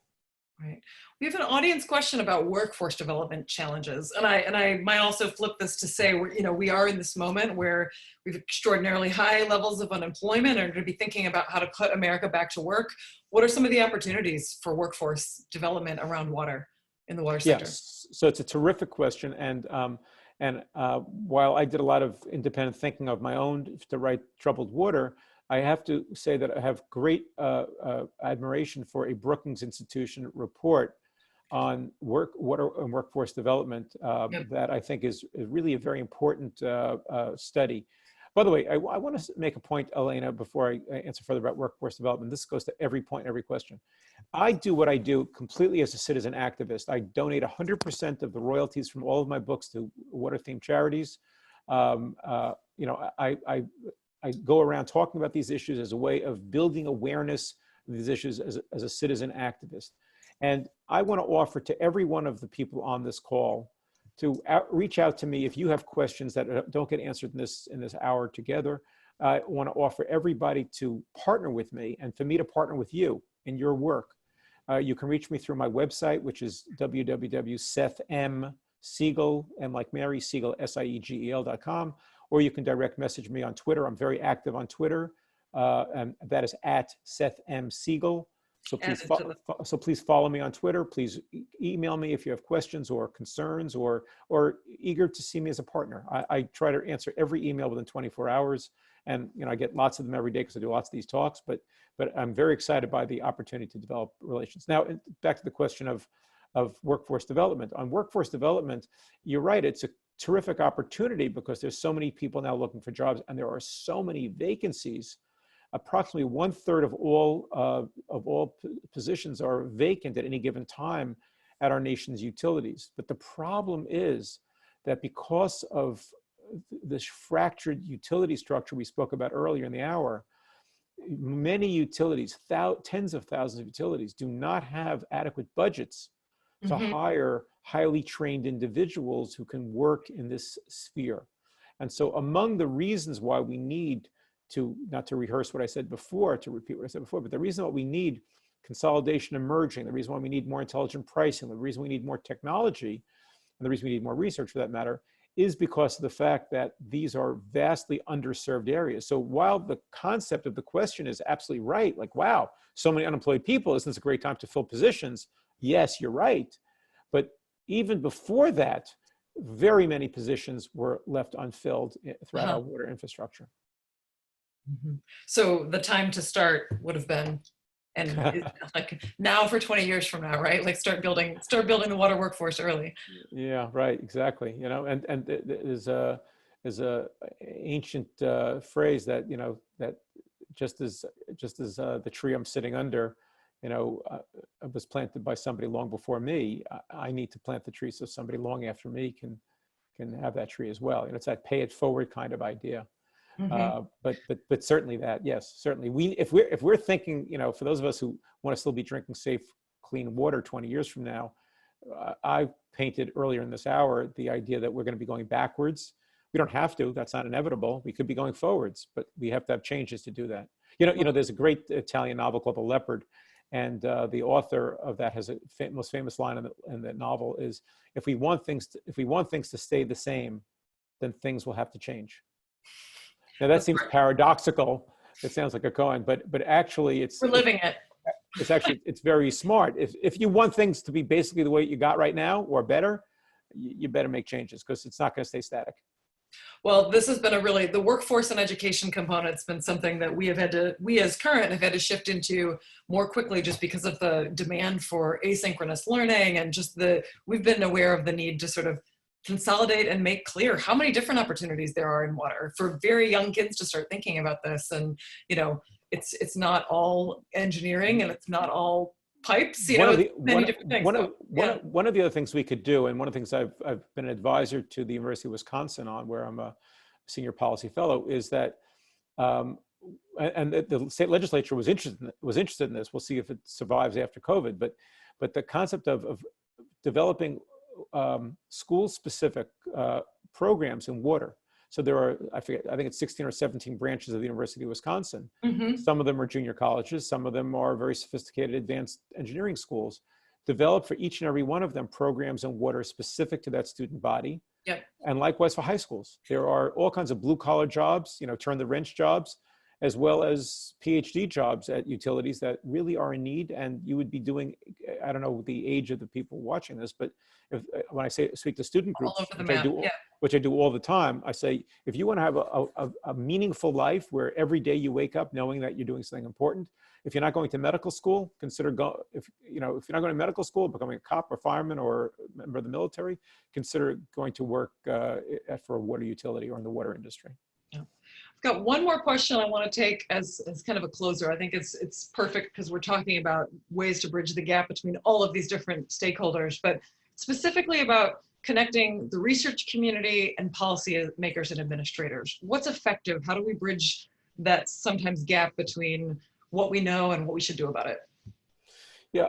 Right. We have an audience question about workforce development challenges, and I might also flip this to say we are in this moment where we have extraordinarily high levels of unemployment and are going to be thinking about how to put America back to work. What are some of the opportunities for workforce development around water in the water sector? Yes, so it's a terrific question, and while I did a lot of independent thinking of my own to write Troubled Water, I have to say that I have great admiration for a Brookings Institution report on water and workforce development that I think is really a very important study. By the way, I want to make a point, Elena, before I answer further about workforce development. This goes to every point, every question. I do what I do completely as a citizen activist. I donate 100% of the royalties from all of my books to water-themed charities. I go around talking about these issues as a way of building awareness of these issues as a citizen activist. And I want to offer to every one of the people on this call to reach out to me if you have questions that don't get answered in this hour together. I want to offer everybody to partner with me and for me to partner with you in your work. You can reach me through my website, which is www.sethamsiegel, M like Mary, Siegel, SIEGEL.com. Or you can direct message me on Twitter. I'm very active on Twitter, and that is at Seth M Siegel. So please follow me on Twitter. Please email me if you have questions or concerns or eager to see me as a partner. I try to answer every email within 24 hours, and I get lots of them every day because I do lots of these talks. But I'm very excited by the opportunity to develop relations. Now back to the question of workforce development. On workforce development, you're right. It's a terrific opportunity because there's so many people now looking for jobs, and there are so many vacancies. Approximately 1/3 of all positions are vacant at any given time at our nation's utilities. But the problem is that because of this fractured utility structure we spoke about earlier in the hour, many utilities, tens of thousands of utilities, do not have adequate budgets to hire highly trained individuals who can work in this sphere. And so among the reasons why we need to, not to rehearse what I said before, to repeat what I said before, but the reason why we need consolidation emerging, the reason why we need more intelligent pricing, the reason we need more technology, and the reason we need more research for that matter, is because of the fact that these are vastly underserved areas. So while the concept of the question is absolutely right, like, wow, so many unemployed people, isn't this a great time to fill positions? Yes, you're right. But even before that, very many positions were left unfilled throughout our water infrastructure. So the time to start would have been, and like now for 20 years from now, right? Like start building the water workforce early. Yeah, right, exactly. And there's a ancient phrase that that just as the tree I'm sitting under, was planted by somebody long before me. I need to plant the tree so somebody long after me can have that tree as well. It's that pay it forward kind of idea. But certainly that, yes, certainly if we're thinking, for those of us who want to still be drinking safe, clean water 20 years from now, I painted earlier in this hour the idea that we're going to be going backwards. We don't have to. That's not inevitable. We could be going forwards, but we have to have changes to do that. There's a great Italian novel called The Leopard, and the author of that has a most famous line in the novel is, if we want things to stay the same, then things will have to change. Now that seems paradoxical. It sounds like a koan, but actually we're living it. It's very smart. If you want things to be basically the way you got right now or better, you better make changes because it's not going to stay static. Well, this has been the workforce and education component's been something that we as Current have had to shift into more quickly just because of the demand for asynchronous learning and we've been aware of the need to sort of consolidate and make clear how many different opportunities there are in water for very young kids to start thinking about this. And, it's not all engineering and it's not all pipes, many different things. One of the other things we could do, and one of the things I've been an advisor to the University of Wisconsin on, where I'm a senior policy fellow, is that, and the state legislature was interested in this. We'll see if it survives after COVID, but the concept of developing school-specific programs in water. So there are, I think it's 16 or 17 branches of the University of Wisconsin. Mm-hmm. Some of them are junior colleges. Some of them are very sophisticated advanced engineering schools. Develop for each and every one of them programs in water specific to that student body. Yep. And likewise for high schools. There are all kinds of blue collar jobs, turn the wrench jobs, as well as PhD jobs at utilities that really are in need. And you would be doing, I don't know the age of the people watching this, but when I speak to student groups, All over the map. Yeah. which I do all the time, I say, if you want to have a meaningful life where every day you wake up knowing that you're doing something important, if you're not going to medical school, consider if you're not going to medical school, becoming a cop or fireman or a member of the military, consider going to work for a water utility or in the water industry. Yeah. I've got one more question I want to take as kind of a closer. I think it's perfect because we're talking about ways to bridge the gap between all of these different stakeholders, but specifically about connecting the research community and policy makers and administrators. What's effective? How do we bridge that sometimes gap between what we know and what we should do about it? Yeah,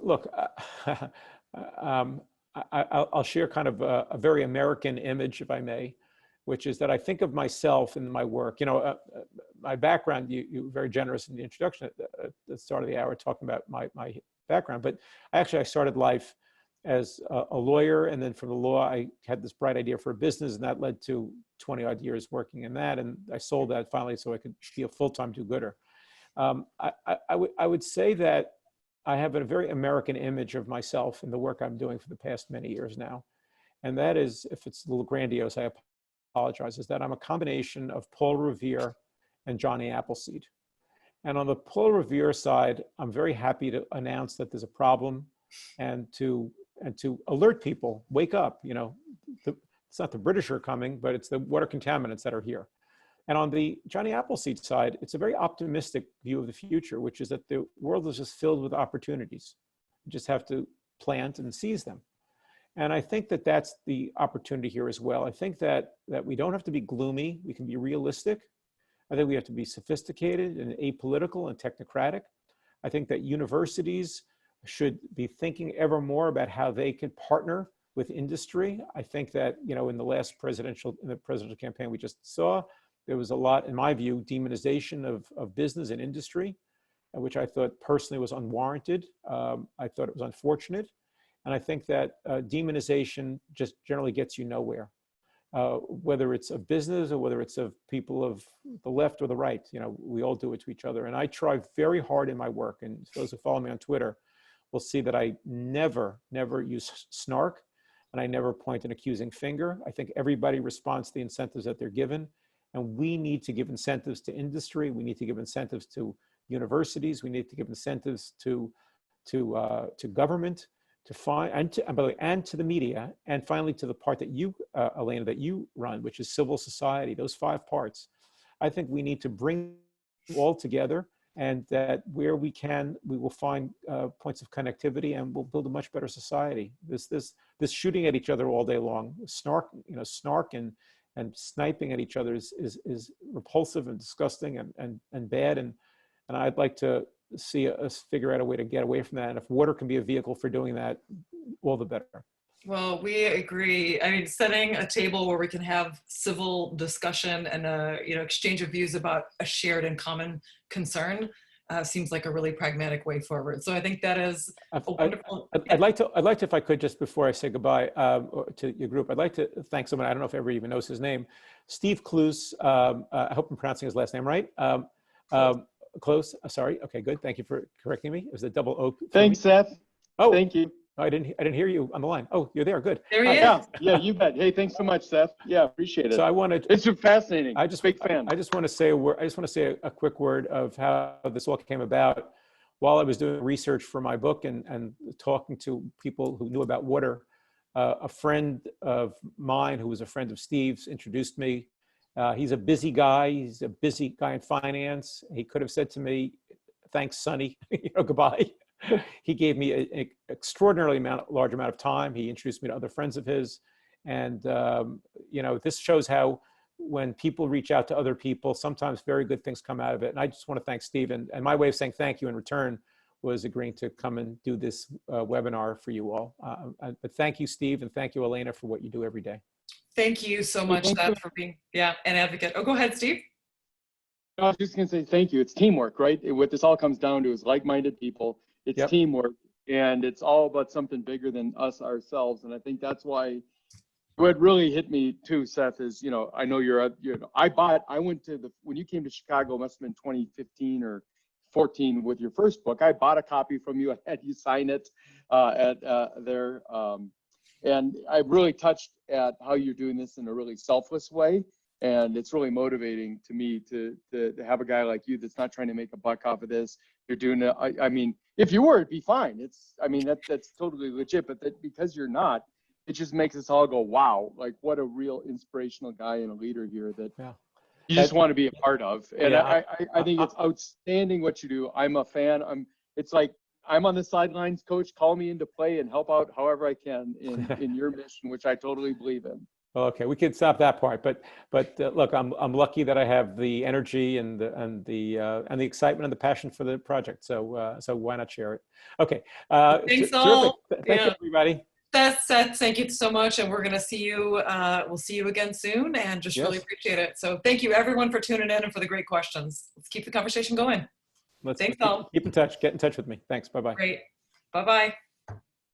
look, I'll share kind of a very American image, if I may, which is that I think of myself in my work. My background, you were very generous in the introduction at the start of the hour talking about my background, but I started life as a lawyer, and then from the law, I had this bright idea for a business, and that led to 20 odd years working in that, and I sold that finally so I could be a full-time do-gooder. I would say that I have a very American image of myself in the work I'm doing for the past many years now. And that is, if it's a little grandiose, I apologize, is that I'm a combination of Paul Revere and Johnny Appleseed. And on the Paul Revere side, I'm very happy to announce that there's a problem and to alert people, wake up, it's not the British are coming, but it's the water contaminants that are here. And on the Johnny Appleseed side, it's a very optimistic view of the future, which is that the world is just filled with opportunities. You just have to plant and seize them. And I think that that's the opportunity here as well. I think that we don't have to be gloomy. We can be realistic. I think we have to be sophisticated and apolitical and technocratic. I think that universities should be thinking ever more about how they can partner with industry. I think that, in the last presidential campaign we just saw, there was a lot, in my view, demonization of business and industry, which I thought personally was unwarranted. I thought it was unfortunate. And I think that demonization just generally gets you nowhere, whether it's of business or whether it's of people of the left or the right. We all do it to each other. And I try very hard in my work. And those who follow me on Twitter will see that I never use snark, and I never point an accusing finger. I think everybody responds to the incentives that they're given. And we need to give incentives to industry. We need to give incentives to universities. We need to give incentives to government, and to the media, and finally to the part that you, Elena, that you run, which is civil society. Those 5 parts. I think we need to bring all together, and that where we can, we will find points of connectivity, and we'll build a much better society. This shooting at each other all day long, snark and sniping at each other is repulsive and disgusting and bad. And I'd like to see us figure out a way to get away from that. And if water can be a vehicle for doing that, all the better. Well, we agree. I mean, setting a table where we can have civil discussion and exchange of views about a shared and common concern seems like a really pragmatic way forward. So I think that is a wonderful. I'd like to, if I could, just before I say goodbye to your group, I'd like to thank someone. I don't know if everybody even knows his name, Steve Kloos. I hope I'm pronouncing his last name right. Close. Sorry. Okay, good. Thank you for correcting me. It was a double O. Thanks, Seth. Oh, thank you. I didn't hear you on the line. Oh, you're there. Good. There he is. Yeah, you bet. Hey, thanks so much, Seth. Yeah, appreciate it. So I wanted. It's fascinating. Big fan. I just want to say a word. I just want to say a quick word of how this all came about. While I was doing research for my book and talking to people who knew about water, a friend of mine who was a friend of Steve's introduced me. He's a busy guy. He's a busy guy in finance. He could have said to me, "Thanks, Sonny. Goodbye." He gave me an extraordinarily large amount of time. He introduced me to other friends of his. And, this shows how when people reach out to other people, sometimes very good things come out of it. And I just want to thank Steve. And my way of saying thank you in return was agreeing to come and do this webinar for you all. But thank you, Steve, and thank you, Elena, for what you do every day. Thank you so much, Seth, for being an advocate. Oh, go ahead, Steve. I was just going to say thank you. It's teamwork, right? What this all comes down to is like-minded people. It's teamwork, and it's all about something bigger than us ourselves. And I think that's why what really hit me too, Seth, is, I know I went to when you came to Chicago, it must have been 2015 or 14 with your first book. I bought a copy from you. I had you sign it there. And I'm really touched at how you're doing this in a really selfless way. And it's really motivating to me to have a guy like you that's not trying to make a buck off of this. You're doing it. I mean, if you were, it'd be fine. That's totally legit. But because you're not, it just makes us all go, wow, like what a real inspirational guy and a leader here that you just want to be a part of. And I think it's outstanding what you do. I'm a fan. It's like, I'm on the sidelines, coach. Call me into play and help out however I can in your mission, which I totally believe in. Okay, we could stop that part, but look, I'm lucky that I have the energy and the excitement and the passion for the project. So why not share it? Okay. Thanks all. Thank you, everybody. Seth, thank you so much, and we're going to see you. We'll see you again soon, and just really appreciate it. So thank you, everyone, for tuning in and for the great questions. Let's keep the conversation going. Thanks all. Keep in touch. Get in touch with me. Thanks. Bye bye. Great. Bye bye.